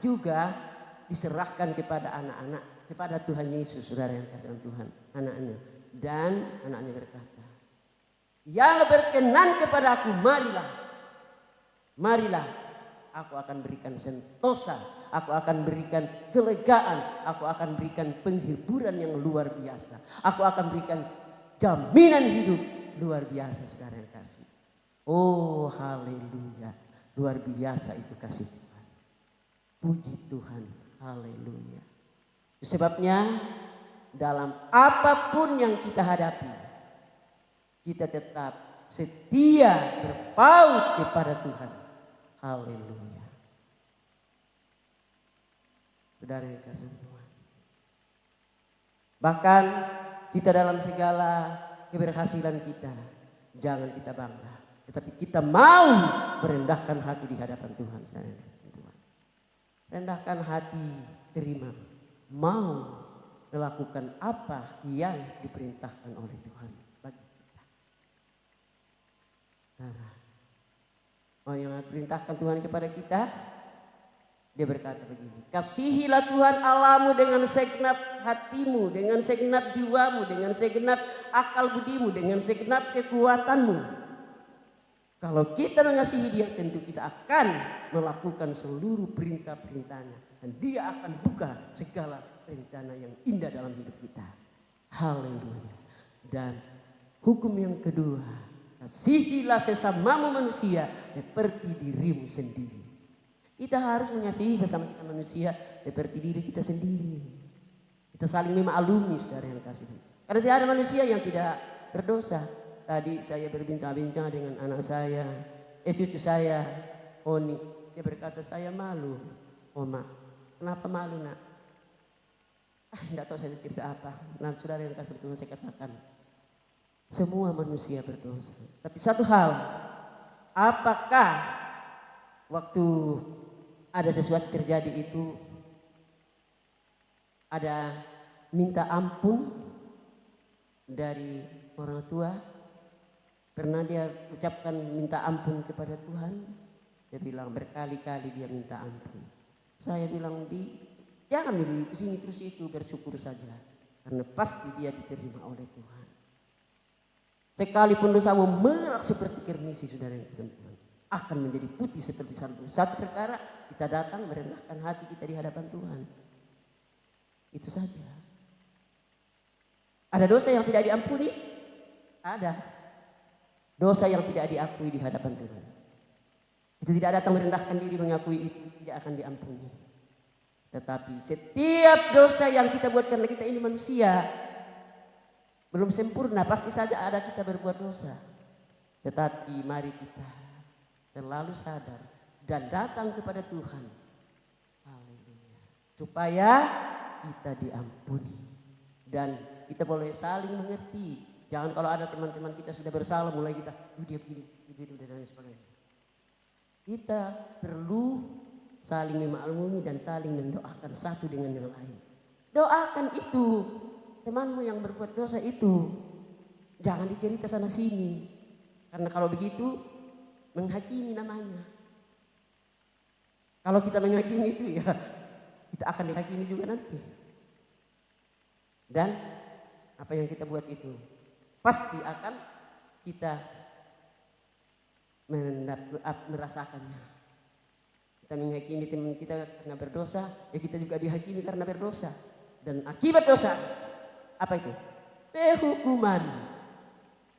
juga diserahkan kepada anak-anak, kepada Tuhan Yesus, saudara yang kasih Tuhan, anaknya. Dan anaknya berkata, yang berkenan kepada aku, marilah, aku akan berikan sentosa, aku akan berikan kelegaan, aku akan berikan penghiburan yang luar biasa. Aku akan berikan jaminan hidup luar biasa, saudara yang kasih. Oh haleluya, luar biasa itu kasih Tuhan. Puji Tuhan, haleluya. Sebabnya dalam apapun yang kita hadapi, kita tetap setia berpaut kepada Tuhan. Haleluya. Saudara yang kasih Tuhan. Bahkan kita dalam segala keberhasilan kita, jangan kita bangga. Tetapi kita mau merendahkan hati di hadapan Tuhan. Saudara yang kasih Tuhan. Rendahkan hati, terima. Mau melakukan apa yang diperintahkan oleh Tuhan bagi kita. Yang diperintahkan Tuhan kepada kita, dia berkata begini, kasihilah Tuhan Allahmu dengan segenap hatimu, dengan segenap jiwamu, dengan segenap akal budimu, dengan segenap kekuatanmu. Kalau kita mengasihi Dia, tentu kita akan melakukan seluruh perintah-perintahnya. Dan Dia akan buka segala rencana yang indah dalam hidup kita. Haleluya. Dan hukum yang kedua, kasihilah sesamamu manusia seperti dirimu sendiri. Kita harus mengasihi sesama kita manusia seperti diri kita sendiri. Kita saling memaklumi, saudara yang kasih. Karena tidak ada manusia yang tidak berdosa. Tadi saya berbincang-bincang dengan anak saya, cucu saya, Oni. Dia berkata, saya malu, Oma. Kenapa malu, nak? Tidak tahu saya cerita apa. Nah, saudara yang kasih Tuhan, saya katakan, semua manusia berdosa. Tapi satu hal, apakah waktu ada sesuatu terjadi itu ada minta ampun dari orang tua? Pernah dia ucapkan minta ampun kepada Tuhan. Dia bilang berkali-kali dia minta ampun. Saya bilang jangan dulu kesini terus itu, bersyukur saja. Karena pasti dia diterima oleh Tuhan. Sekalipun dosamu merah seperti kernisi, saudara yang perempuan, akan menjadi putih seperti salju. Satu perkara, kita datang merendahkan hati kita di hadapan Tuhan. Itu saja. Ada dosa yang tidak diampuni? Ada. Dosa yang tidak diakui di hadapan Tuhan. Kita tidak datang merendahkan diri mengakui itu, tidak akan diampuni. Tetapi setiap dosa yang kita buat, karena kita ini manusia, belum sempurna, pasti saja ada kita berbuat dosa. Tetapi mari kita selalu sadar dan datang kepada Tuhan. Haleluya. Supaya kita diampuni. Dan kita boleh saling mengerti. Jangan kalau ada teman-teman kita sudah bersalah mulai kita, dia begini, dan sebagainya. Kita perlu saling memaklumi dan saling mendoakan satu dengan yang lain. Doakan itu, temanmu yang berbuat dosa itu. Jangan dicerita sana sini. Karena kalau begitu, menghakimi namanya. Kalau kita menghakimi itu ya, kita akan dihakimi juga nanti. Dan apa yang kita buat itu pasti akan kita merasakannya. Kita menghakimi teman kita karena berdosa, ya kita juga dihakimi karena berdosa. Dan akibat dosa, apa itu? Penghukuman.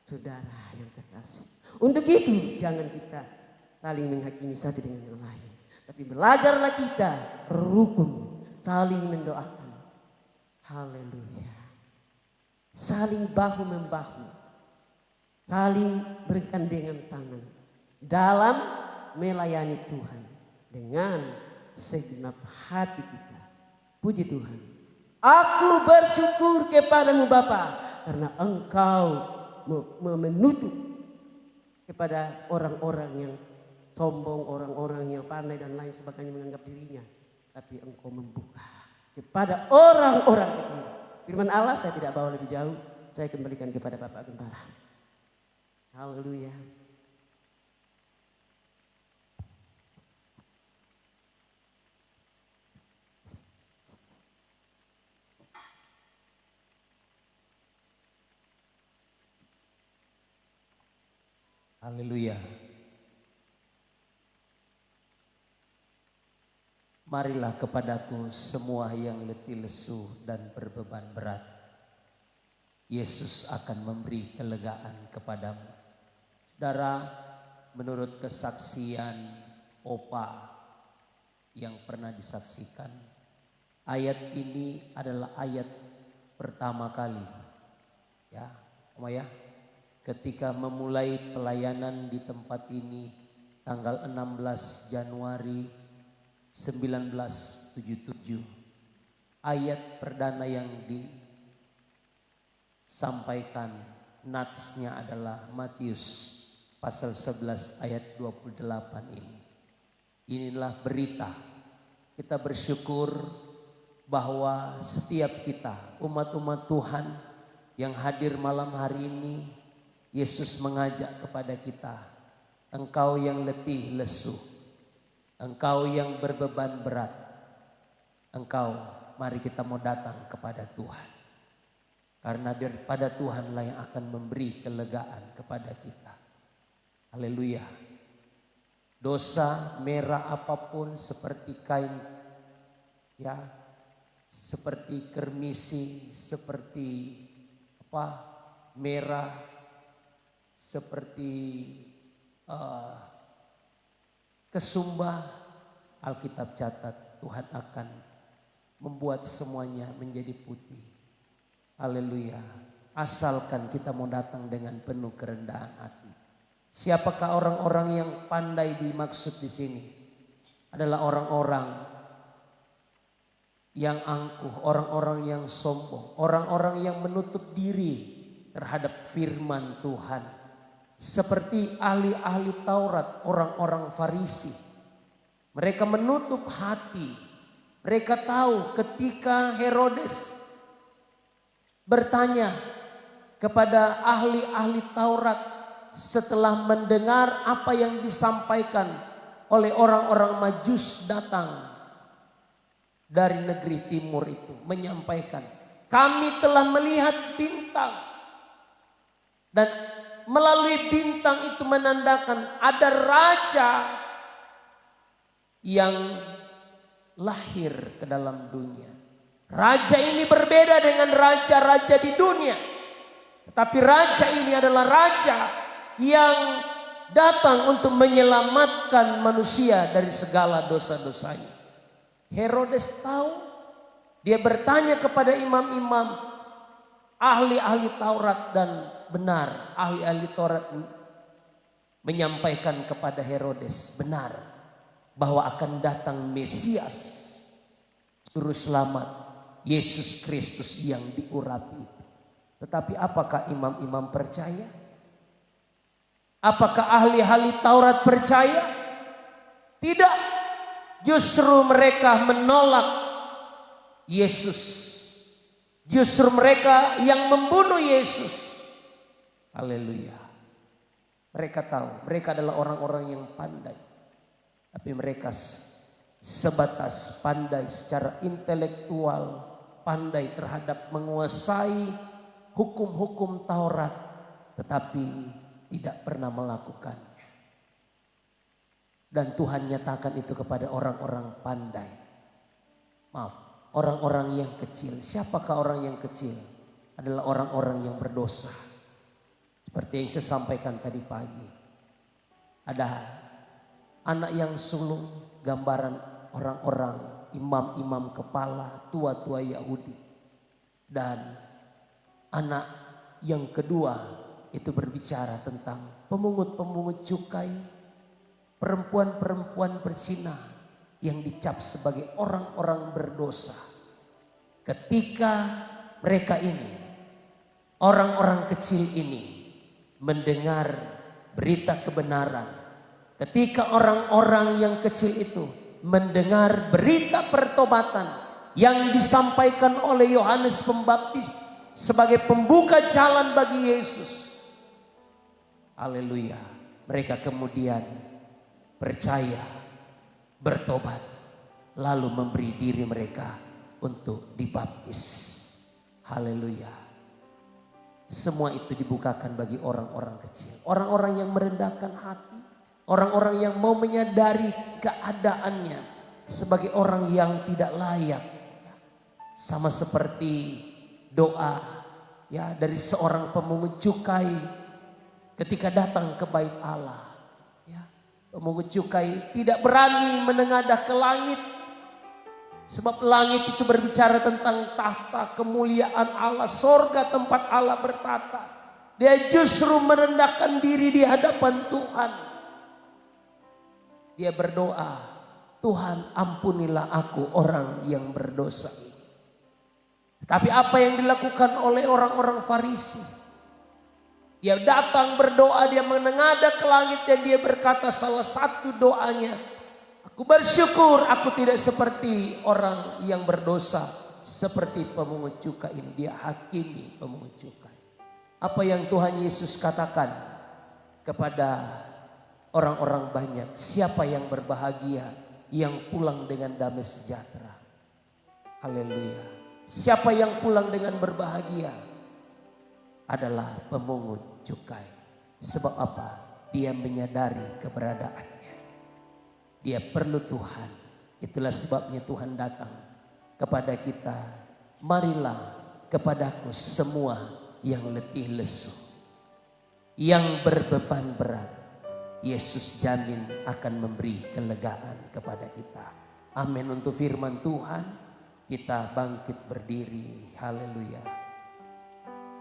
Saudara yang terkasih. Untuk itu jangan kita saling menghakimi satu dengan yang lain. Tapi belajarlah kita rukun, saling mendoakan. Haleluya. Saling bahu-membahu, saling bergandengan tangan dalam melayani Tuhan dengan segenap hati kita. Puji Tuhan. Aku bersyukur kepadamu Bapa, karena Engkau menutup kepada orang-orang yang sombong, orang-orang yang pandai dan lain sebagainya menganggap dirinya. Tapi Engkau membuka kepada orang-orang kecil. Firman Allah saya tidak bawa lebih jauh. Saya kembalikan kepada Bapak Gembala. Haleluya. Haleluya. Marilah kepadaku semua yang letih lesu dan berbeban berat. Yesus akan memberi kelegaan kepadamu. Saudara, menurut kesaksian Opa yang pernah disaksikan, ayat ini adalah ayat pertama kali. Ya, Oma ya. Ketika memulai pelayanan di tempat ini tanggal 16 Januari 1977, ayat perdana yang disampaikan natsnya adalah Matius pasal 11 ayat 28 ini. Inilah berita. Kita bersyukur bahwa setiap kita umat-umat Tuhan yang hadir malam hari ini, Yesus mengajak kepada kita, engkau yang letih lesu, engkau yang berbeban berat, engkau mari kita mau datang kepada Tuhan. Karena daripada Tuhanlah yang akan memberi kelegaan kepada kita. Haleluya. Dosa merah apapun seperti kain, ya, seperti kermisi, seperti merah, seperti kesumbah, Alkitab catat Tuhan akan membuat semuanya menjadi putih. Haleluya. Asalkan kita mau datang dengan penuh kerendahan hati. Siapakah orang-orang yang pandai dimaksud di sini? Adalah orang-orang yang angkuh, orang-orang yang sombong, orang-orang yang menutup diri terhadap firman Tuhan. Seperti ahli-ahli Taurat, orang-orang Farisi. Mereka menutup hati. Mereka tahu ketika Herodes bertanya kepada ahli-ahli Taurat, setelah mendengar apa yang disampaikan oleh orang-orang Majus datang dari negeri timur itu menyampaikan, kami telah melihat bintang dan melalui bintang itu menandakan ada raja yang lahir ke dalam dunia. Raja ini berbeda dengan raja-raja di dunia. Tetapi raja ini adalah raja yang datang untuk menyelamatkan manusia dari segala dosa-dosanya. Herodes tahu, dia bertanya kepada imam-imam, ahli-ahli Taurat, dan benar ahli-ahli Taurat menyampaikan kepada Herodes benar bahwa akan datang Mesias, Juru Selamat, Yesus Kristus yang diurapi itu. Tetapi apakah imam-imam percaya? Apakah ahli-ahli Taurat percaya? Tidak. Justru mereka menolak Yesus. Justru mereka yang membunuh Yesus. Haleluya. Mereka tahu mereka adalah orang-orang yang pandai. Tapi mereka sebatas pandai secara intelektual, pandai terhadap menguasai hukum-hukum Taurat, tetapi tidak pernah melakukan. Dan Tuhan nyatakan itu kepada orang-orang pandai. Maaf, orang-orang yang kecil. Siapakah orang yang kecil? Adalah orang-orang yang berdosa. Seperti yang saya sampaikan tadi pagi. Ada anak yang sulung, gambaran orang-orang imam-imam kepala, tua-tua Yahudi. Dan anak yang kedua itu berbicara tentang pemungut-pemungut cukai, perempuan-perempuan berzinah yang dicap sebagai orang-orang berdosa. Ketika mereka ini, orang-orang kecil ini mendengar berita kebenaran, ketika orang-orang yang kecil itu mendengar berita pertobatan yang disampaikan oleh Yohanes Pembaptis sebagai pembuka jalan bagi Yesus, haleluya, mereka kemudian percaya, bertobat, lalu memberi diri mereka untuk dibaptis. Haleluya. Semua itu dibukakan bagi orang-orang kecil, orang-orang yang merendahkan hati, orang-orang yang mau menyadari keadaannya sebagai orang yang tidak layak. Sama seperti doa ya dari seorang pemungut cukai ketika datang ke bait Allah. Pemungut cukai tidak berani menengadah ke langit. Sebab langit itu berbicara tentang tahta kemuliaan Allah. Sorga tempat Allah bertata. Dia justru merendahkan diri di hadapan Tuhan. Dia berdoa, Tuhan ampunilah aku orang yang berdosa ini. Tapi apa yang dilakukan oleh orang-orang Farisi? Dia datang berdoa, dia menengadah ke langit dan dia berkata salah satu doanya, aku bersyukur aku tidak seperti orang yang berdosa seperti pemungut cukai ini. Dia hakimi pemungut cukai. Apa yang Tuhan Yesus katakan kepada orang-orang banyak, siapa yang berbahagia yang pulang dengan damai sejahtera. Haleluya. Siapa yang pulang dengan berbahagia adalah pemungut cukai. Sebab apa? Dia menyadari keberadaannya. Dia perlu Tuhan. Itulah sebabnya Tuhan datang kepada kita. Marilah kepadaku semua yang letih lesu, yang berbeban berat. Yesus jamin akan memberi kelegaan kepada kita. Amin. Untuk firman Tuhan, kita bangkit berdiri. Haleluya.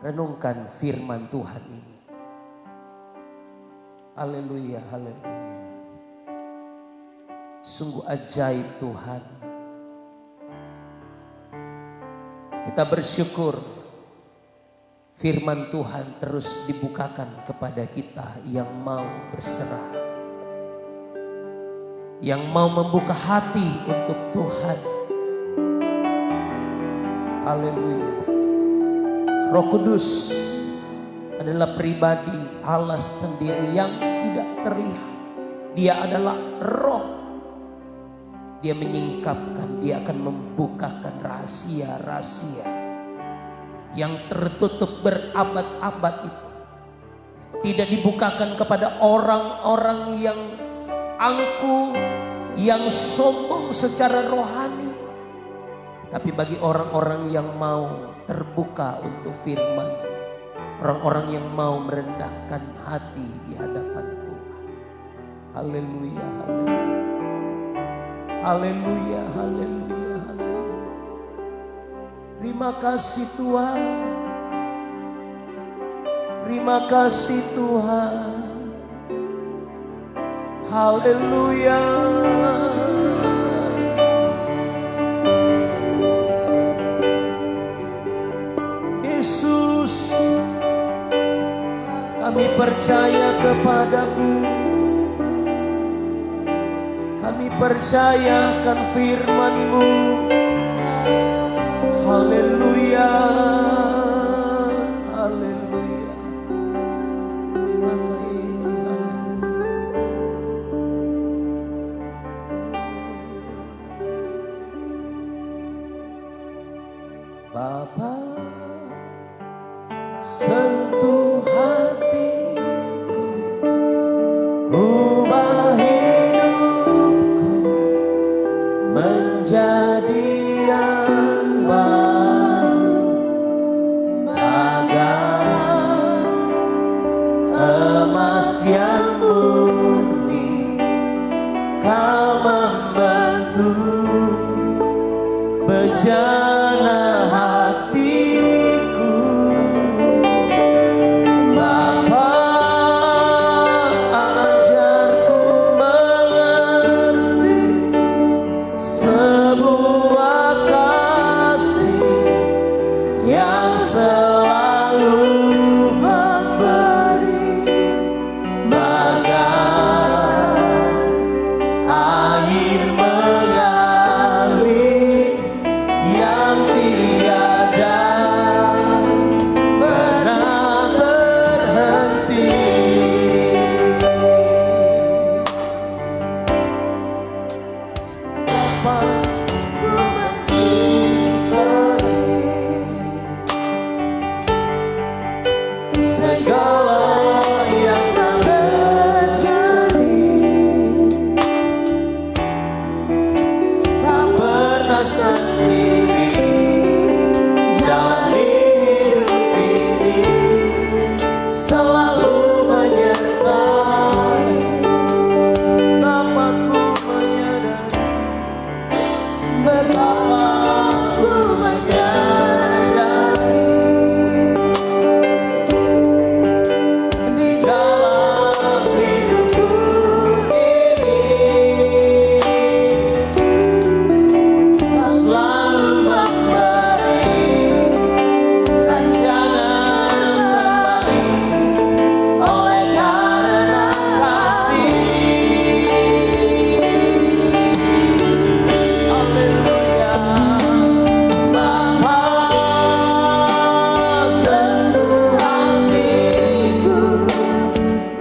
Renungkan firman Tuhan ini. Haleluya, haleluya. Sungguh ajaib Tuhan. Kita bersyukur firman Tuhan terus dibukakan kepada kita yang mau berserah, yang mau membuka hati untuk Tuhan. Haleluya. Roh Kudus, adalah pribadi Allah sendiri yang tidak terlihat. Dia adalah roh. Dia menyingkapkan, dia akan membukakan rahasia-rahasia yang tertutup berabad-abad itu. Tidak dibukakan kepada orang-orang yang angkuh, yang sombong secara rohani. Tapi bagi orang-orang yang mau terbuka untuk firman, orang-orang yang mau merendahkan hati di hadapan Tuhan. Haleluya, haleluya. Haleluya, haleluya, haleluya. Terima kasih Tuhan. Terima kasih Tuhan. Haleluya. Yesus, kami percaya kepadamu. Kami percaya akan firman-Mu. Haleluya. Haleluya. Terima kasih. Bapa, sentuh hatiku, ubah hidupku menjadi yang baru, bagai emas yang murni. Kau membentuk bejana hatiku. Bapa, ajarku mengerti sebuah kasih yang selalu memberi, bagai air mengalir yang tiada pernah berhenti. Bapa, ku mencintai segala yang terjadi. Tak pernah sendiri jalani hidup ini, selalu menyertai. Tanpa ku menyadari, betapa ku menyadari, di dalam hidupku ini Kau selalu memberi rancangan kembali oleh karena kasih. Haleluya. Bapa, sentuh hatiku,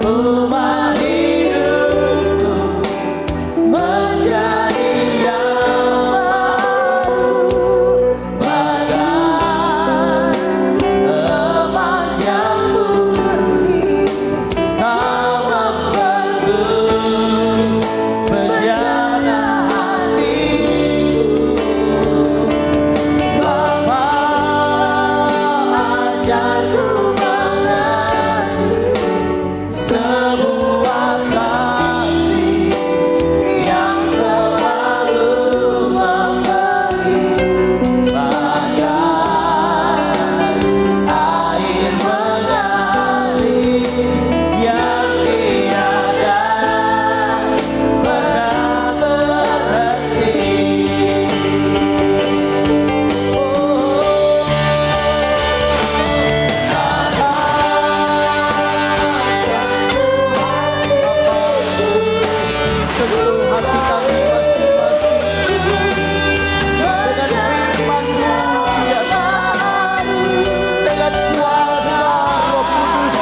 ubah hidupku menjadi yang baru, bagai emas yang murni. Kau membentuk bejana hatiku. Bapa, ajarku mengerti sebuah kasih yang selalu memberi, bagai air mengalir yang tiada pernah berhenti. Sentuh hati kami masing-masing dengan firman-Mu, ya Tuhan. Dengan kuasa Roh Kudus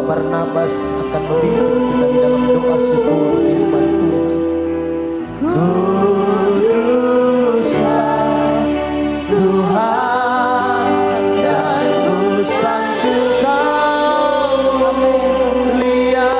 Barnabas akan memimpin kita di dalam doa syukur firman Tuhan. Kuduslah Tuhan dan ku sanjungkan mulia.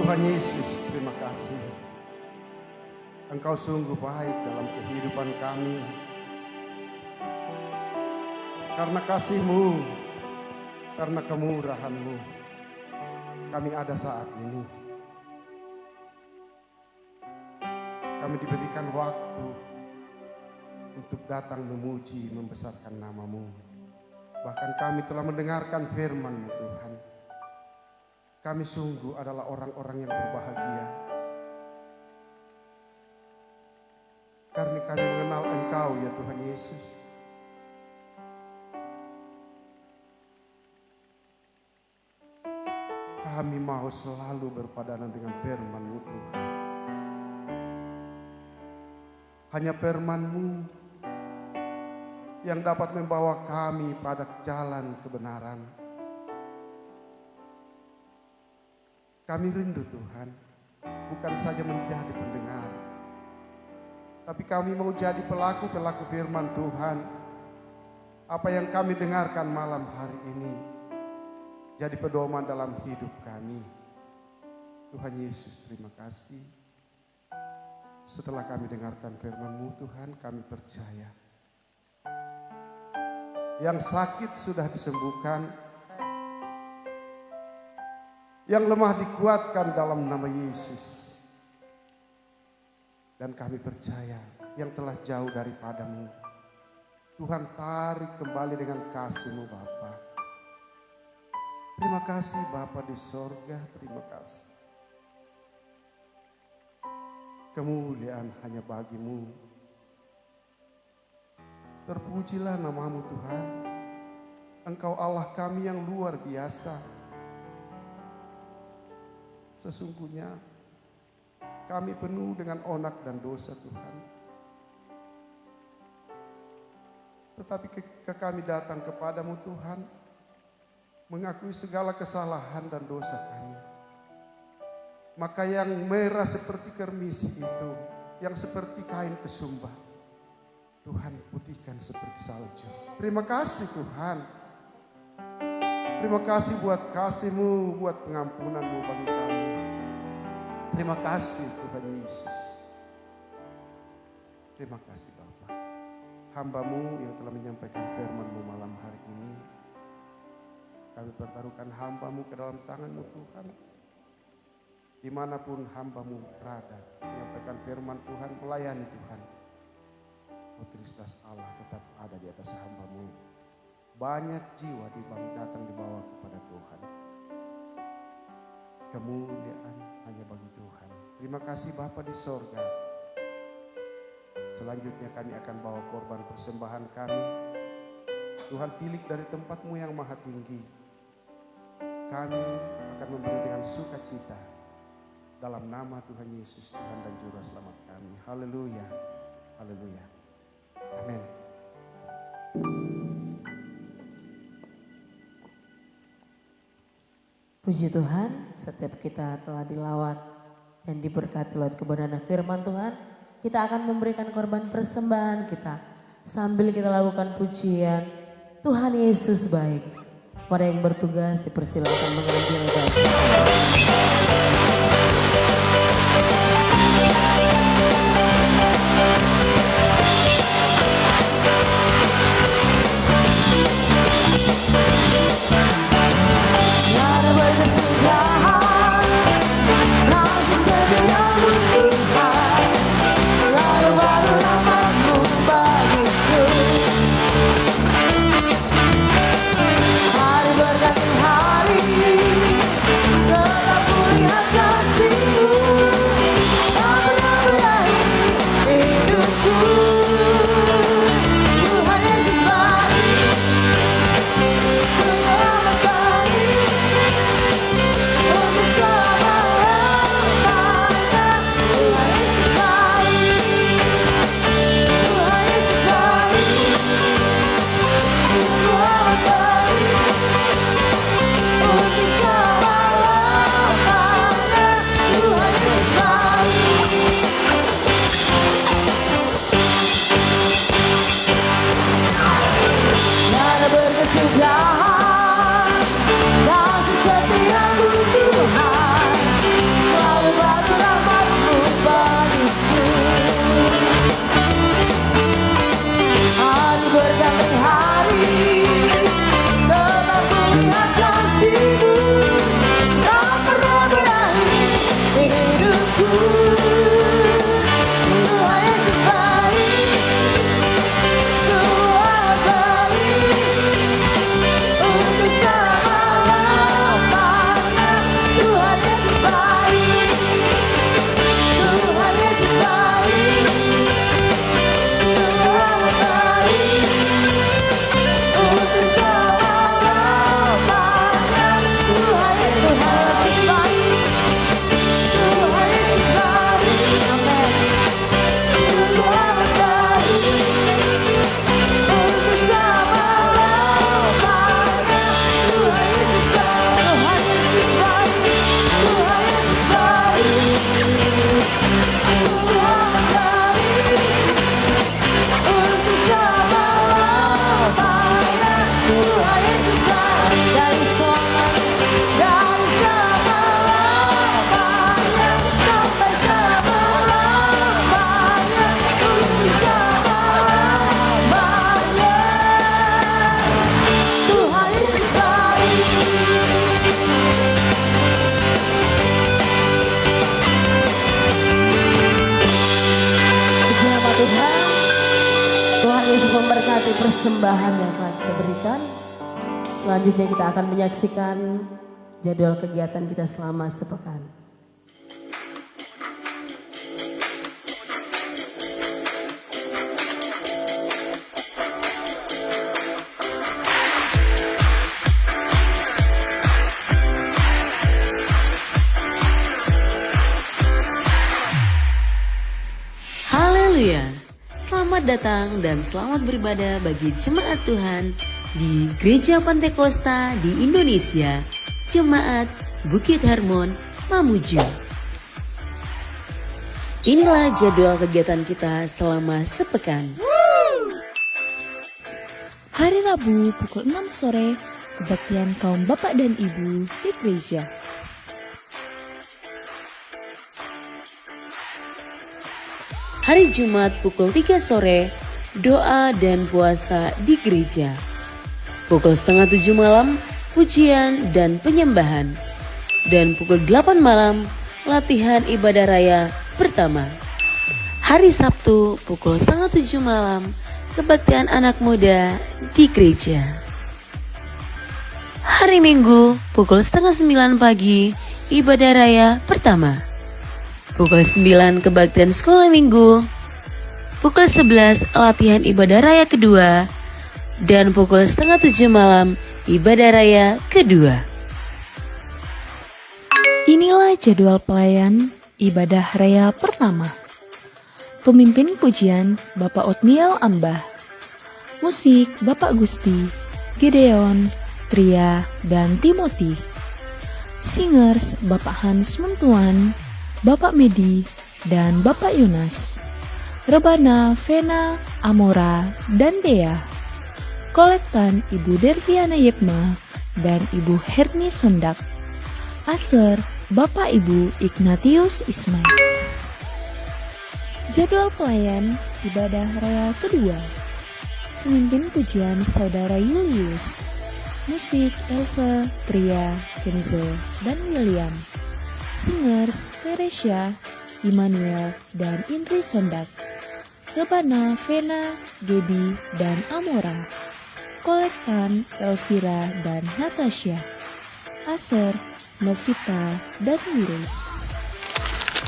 Tuhan Yesus, terima kasih. Engkau sungguh baik dalam kehidupan kami. Karena kasih-Mu, karena kemurahan-Mu, kami ada saat ini. Kami diberikan waktu untuk datang memuji, membesarkan nama-Mu. Bahkan kami telah mendengarkan firman-Mu, Tuhan. Kami sungguh adalah orang-orang yang berbahagia. Karena kami mengenal Engkau ya Tuhan Yesus. Kami mau selalu berpadanan dengan firman-Mu Tuhan. Hanya firman-Mu yang dapat membawa kami pada jalan kebenaran. Kami rindu Tuhan, bukan saja menjadi pendengar, tapi kami mau jadi pelaku-pelaku firman Tuhan. Apa yang kami dengarkan malam hari ini, jadi pedoman dalam hidup kami. Tuhan Yesus, terima kasih. Setelah kami dengarkan firman-Mu Tuhan, kami percaya. Yang sakit sudah disembuhkan, yang lemah dikuatkan dalam nama Yesus. Dan kami percaya yang telah jauh daripada-Mu, Tuhan tarik kembali dengan kasih-Mu Bapa. Terima kasih Bapa di sorga, terima kasih. Kemuliaan hanya bagi-Mu. Terpujilah nama-Mu Tuhan. Engkau Allah kami yang luar biasa. Sesungguhnya kami penuh dengan onak dan dosa Tuhan. Tetapi ketika kami datang kepadamu Tuhan, mengakui segala kesalahan dan dosa kami, maka yang merah seperti kermis itu, yang seperti kain kesumba, Tuhan putihkan seperti salju. Terima kasih Tuhan. Terima kasih buat kasih-Mu, buat pengampunan-Mu bagi kami. Terima kasih Tuhan Yesus. Terima kasih Bapa. Hamba-Mu yang telah menyampaikan firman-Mu malam hari ini. Kami pertaruhkan hamba-Mu ke dalam tangan-Mu Tuhan. Dimanapun hamba-Mu berada, menyampaikan firman Tuhan, melayani Tuhan. Otoritas Allah tetap ada di atas hamba-Mu. Banyak jiwa datang dibawa kepada Tuhan. Kemuliaan hanya bagi Tuhan. Terima kasih Bapa di sorga. Selanjutnya kami akan bawa korban persembahan kami. Tuhan tilik dari tempat-Mu yang maha tinggi. Kami akan memberi dengan sukacita. Dalam nama Tuhan Yesus, Tuhan dan Juru Selamat kami. Haleluya. Haleluya. Amin. Puji Tuhan, setiap kita telah dilawat dan diberkati lewat kebenaran firman Tuhan, kita akan memberikan korban persembahan kita sambil kita lakukan pujian Tuhan Yesus baik. Pada yang bertugas dipersilakan mengambil baju. Persembahan yang telah kita berikan. Selanjutnya kita akan menyaksikan jadwal kegiatan kita selama sepekan. Haleluya. Selamat datang dan selamat beribadah bagi jemaat Tuhan di Gereja Pantekosta di Indonesia, Jemaat Bukit Hermon, Mamuju. Inilah jadwal kegiatan kita selama sepekan. Hari Rabu pukul 6 sore, kebaktian kaum bapak dan ibu di gereja. Hari Jumat pukul 3 sore, doa dan puasa di gereja. Pukul 6:30 malam, pujian dan penyembahan. Dan pukul 8 malam, latihan ibadah raya pertama. Hari Sabtu pukul 6:30 malam, kebaktian anak muda di gereja. Hari Minggu pukul 8:30 pagi, ibadah raya pertama. Pukul 9 kebaktian sekolah minggu, pukul 11 latihan ibadah raya kedua, dan pukul 6:30 malam ibadah raya kedua. Inilah jadwal pelayan ibadah raya pertama. Pemimpin pujian Bapak Otniel Ambah. Musik Bapak Gusti, Gideon, Tria, dan Timothy. Singers Bapak Hans Mentuan, Bapak Medi, dan Bapak Yunas. Rebana, Vena, Amora, dan Dea. Kolektan Ibu Derviana Yepma dan Ibu Herni Sondak. Aser Bapak Ibu Ignatius Ismail. Jadwal pelayan ibadah royal kedua. Pemimpin pujian Saudara Julius. Musik Elsa, Tria, Kenzo, dan William. Singers Teresia, Immanuel, dan Indri Sondak. Rebana, Vena, Gebi, dan Amora. Kolektan Elvira dan Natasha. Aser, Novita, dan Wiro.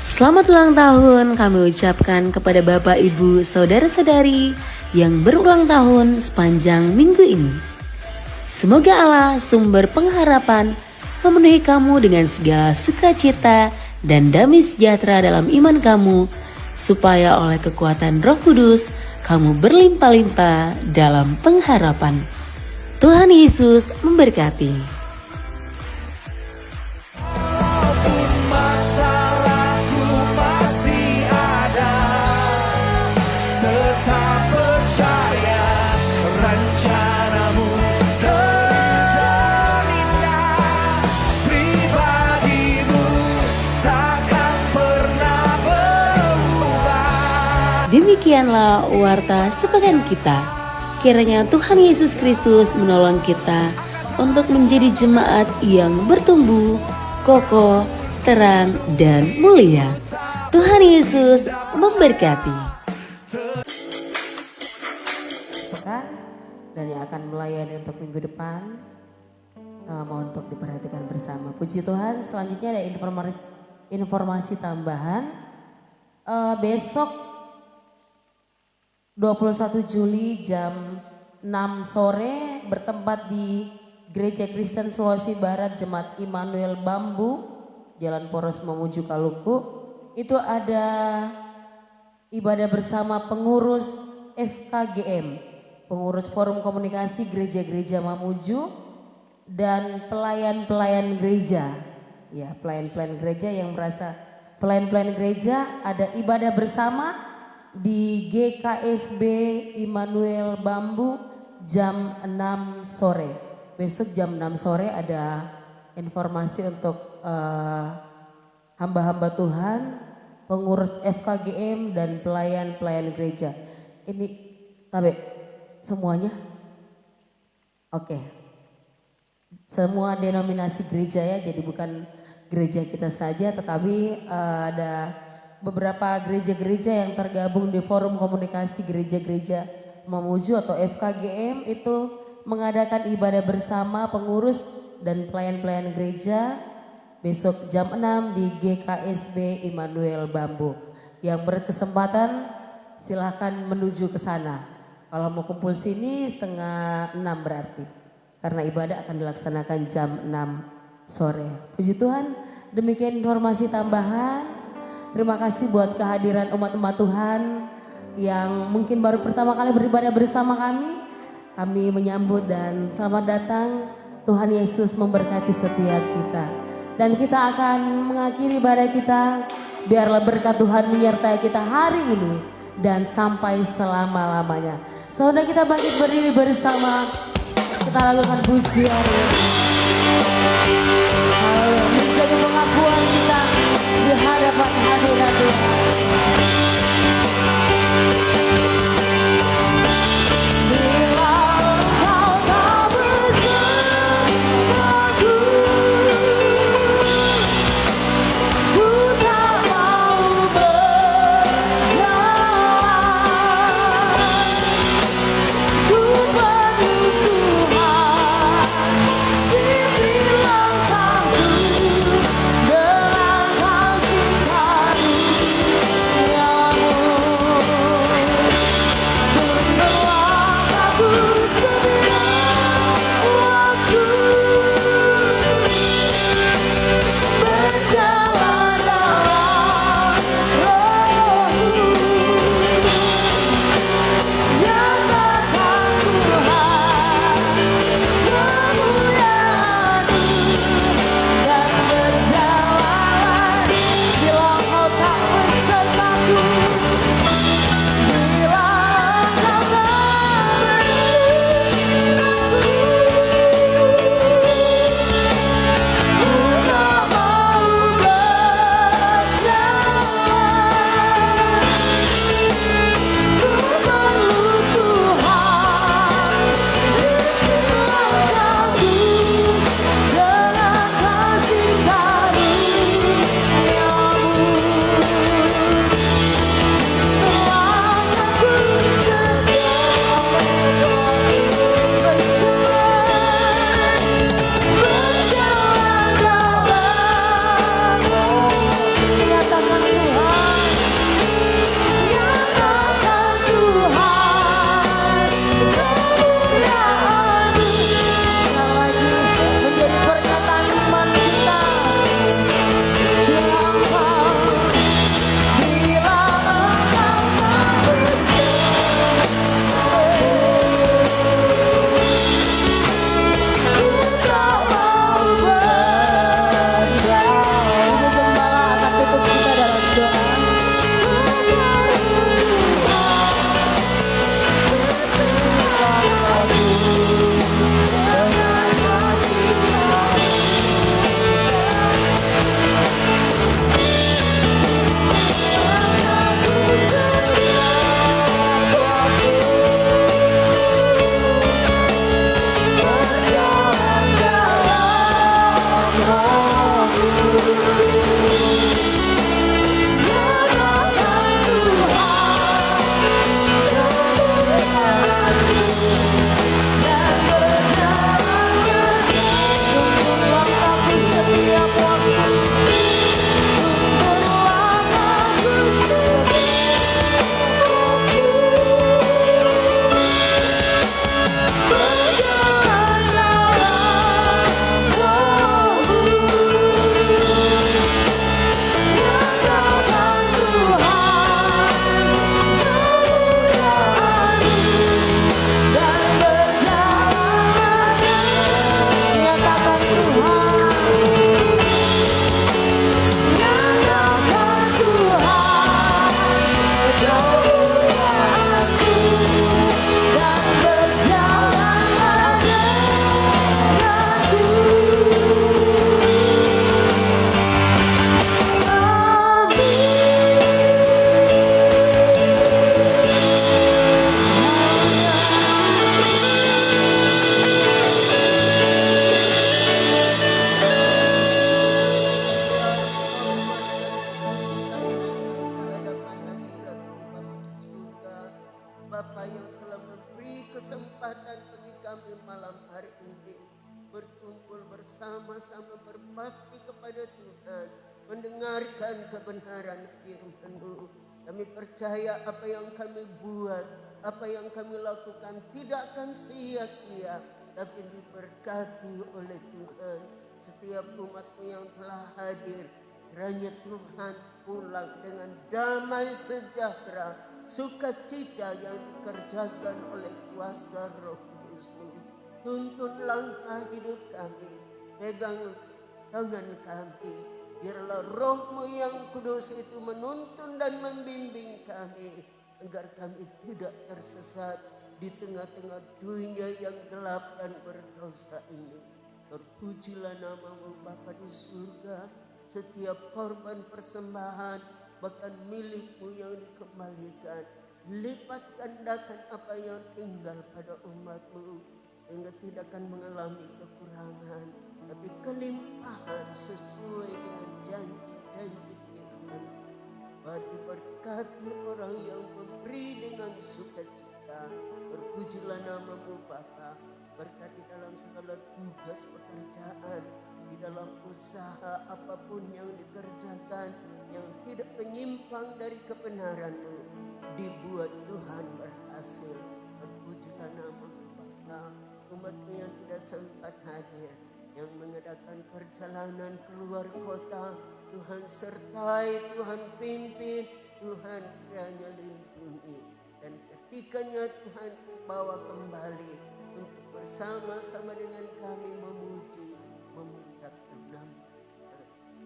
Selamat ulang tahun kami ucapkan kepada Bapak, Ibu, Saudara-saudari yang berulang tahun sepanjang minggu ini. Semoga Allah sumber pengharapan memenuhi kamu dengan segala sukacita dan damai sejahtera dalam iman kamu, supaya oleh kekuatan Roh Kudus kamu berlimpah-limpah dalam pengharapan. Tuhan Yesus memberkati. Demikianlah warta sepekan kita. Kiranya Tuhan Yesus Kristus menolong kita untuk menjadi jemaat yang bertumbuh, kokoh, terang, dan mulia. Tuhan Yesus memberkati. Dan yang akan melayani untuk minggu depan, mau untuk diperhatikan bersama. Puji Tuhan. Selanjutnya ada informasi tambahan. Besok 21 Juli jam 6 sore bertempat di Gereja Kristen Sulawesi Barat Jemaat Immanuel Bambu, Jalan Poros Mamuju Kaluku. Itu ada ibadah bersama pengurus FKGM, pengurus Forum Komunikasi Gereja-Gereja Mamuju, dan pelayan-pelayan gereja. Ya, pelayan-pelayan gereja yang merasa pelayan-pelayan gereja ada ibadah bersama di GKSB Immanuel Bambu jam 6 sore. Besok jam 6 sore ada informasi untuk hamba-hamba Tuhan, pengurus FKGM dan pelayan-pelayan gereja. Ini tabe semuanya? Oke. Semua denominasi gereja ya, jadi bukan gereja kita saja, tetapi ada beberapa gereja-gereja yang tergabung di Forum Komunikasi Gereja-Gereja Mamuju atau FKGM itu mengadakan ibadah bersama pengurus dan pelayan-pelayan gereja besok jam 6 di GKSB Immanuel Bambu. Yang berkesempatan silahkan menuju ke sana. Kalau mau kumpul sini setengah 6 berarti. Karena ibadah akan dilaksanakan jam 6 sore. Puji Tuhan, demikian informasi tambahan. Terima kasih buat kehadiran umat-umat Tuhan yang mungkin baru pertama kali beribadah bersama kami. Kami menyambut dan selamat datang. Tuhan Yesus memberkati setiap kita. Dan kita akan mengakhiri ibadah kita. Biarlah berkat Tuhan menyertai kita hari ini dan sampai selama-lamanya. Saudara kita bangkit berdiri bersama. Kita lakukan pujian ini. Menjadi pengakuan kita di hadapan hadirat Tuhan. Dengan kasih Bapa yang telah memberi kesempatan bagi kami malam hari ini berkumpul bersama-sama berbakti kepada Tuhan, mendengarkan kebenaran firman-Mu. Kami percaya apa yang kami buat, apa yang kami lakukan tidak akan sia-sia, tapi diberkati oleh Tuhan. Setiap umat-Mu yang telah hadir, kiranya Tuhan pulang dengan damai sejahtera, sukacita yang dikerjakan oleh kuasa Roh Kudus-Mu. Tuntun langkah hidup kami, pegang tangan kami, biarlah Roh-Mu yang kudus itu menuntun dan membimbing kami, agar kami tidak tersesat di tengah-tengah dunia yang gelap dan berdosa ini. Terpujilah nama-Mu Bapa di surga, setiap korban persembahan bahkan milik-Mu yang dikembalikan, lipat gandakan apa yang tinggal pada umat-Mu, sehingga tidak akan mengalami kekurangan, tapi kelimpahan sesuai dengan janji-janji firman. Diberkati orang yang memberi dengan sukacita. Terpujilah nama-Mu Bapa, berkati dalam segala tugas pekerjaan, di dalam usaha apapun yang dikerjakan yang tidak menyimpang dari kebenaran-Mu, dibuat Tuhan berhasil. Terpujilah nama-Mu Bapa, umat-Mu yang tidak sempat hadir, yang mengadakan perjalanan keluar kota, Tuhan sertai, Tuhan pimpin, Tuhan kiranya lindungi. Dan ketikanya Tuhan bawa kembali untuk bersama-sama dengan kami memuji, memuliakan nama-Mu.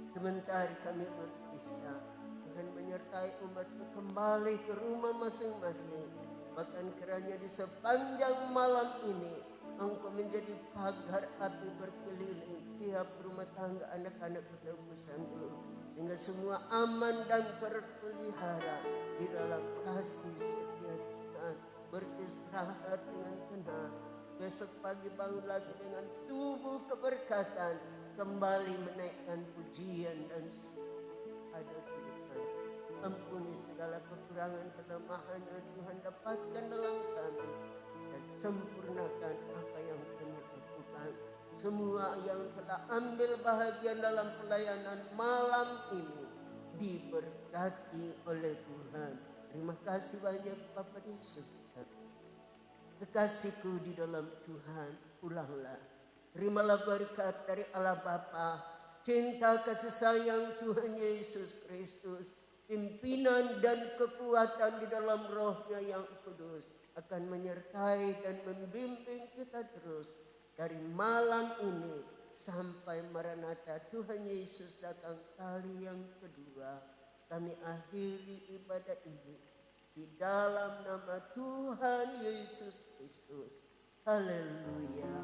Sementara kami berpisah, Tuhan menyertai umat-Mu kembali ke rumah masing-masing. Bahkan kiranya di sepanjang malam ini Engkau menjadi pagar api berkeliling tiap rumah tangga anak-anak penebusan-Mu, hingga semua aman dan terpelihara di dalam kasih setia Tuhan. Beristirahat dengan tenang, besok pagi bangun lagi dengan tubuh keberkatan, kembali menaikkan pujian dan syukur pada Tuhan. Ampuni segala kekurangan kelemahan yang Tuhan dapatkan dalam kami, dan sempurnakan apa yang kami lakukan. Semua yang telah ambil bahagian dalam pelayanan malam ini diberkati oleh Tuhan. Terima kasih banyak Bapa di surga. Kekasihku di dalam Tuhan, pulanglah. Terimalah berkat dari Allah Bapa, cinta kasih sayang Tuhan Yesus Kristus, pimpinan dan kekuatan di dalam Roh-Nya yang kudus akan menyertai dan membimbing kita terus dari malam ini sampai Maranatha Tuhan Yesus datang kali yang kedua. Kami akhiri ibadah ini di dalam nama Tuhan Yesus Kristus. Haleluya.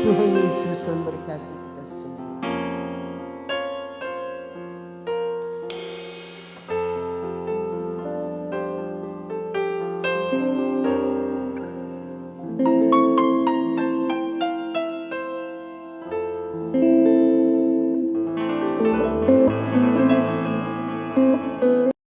Tuhan Yesus memberkati kita semua.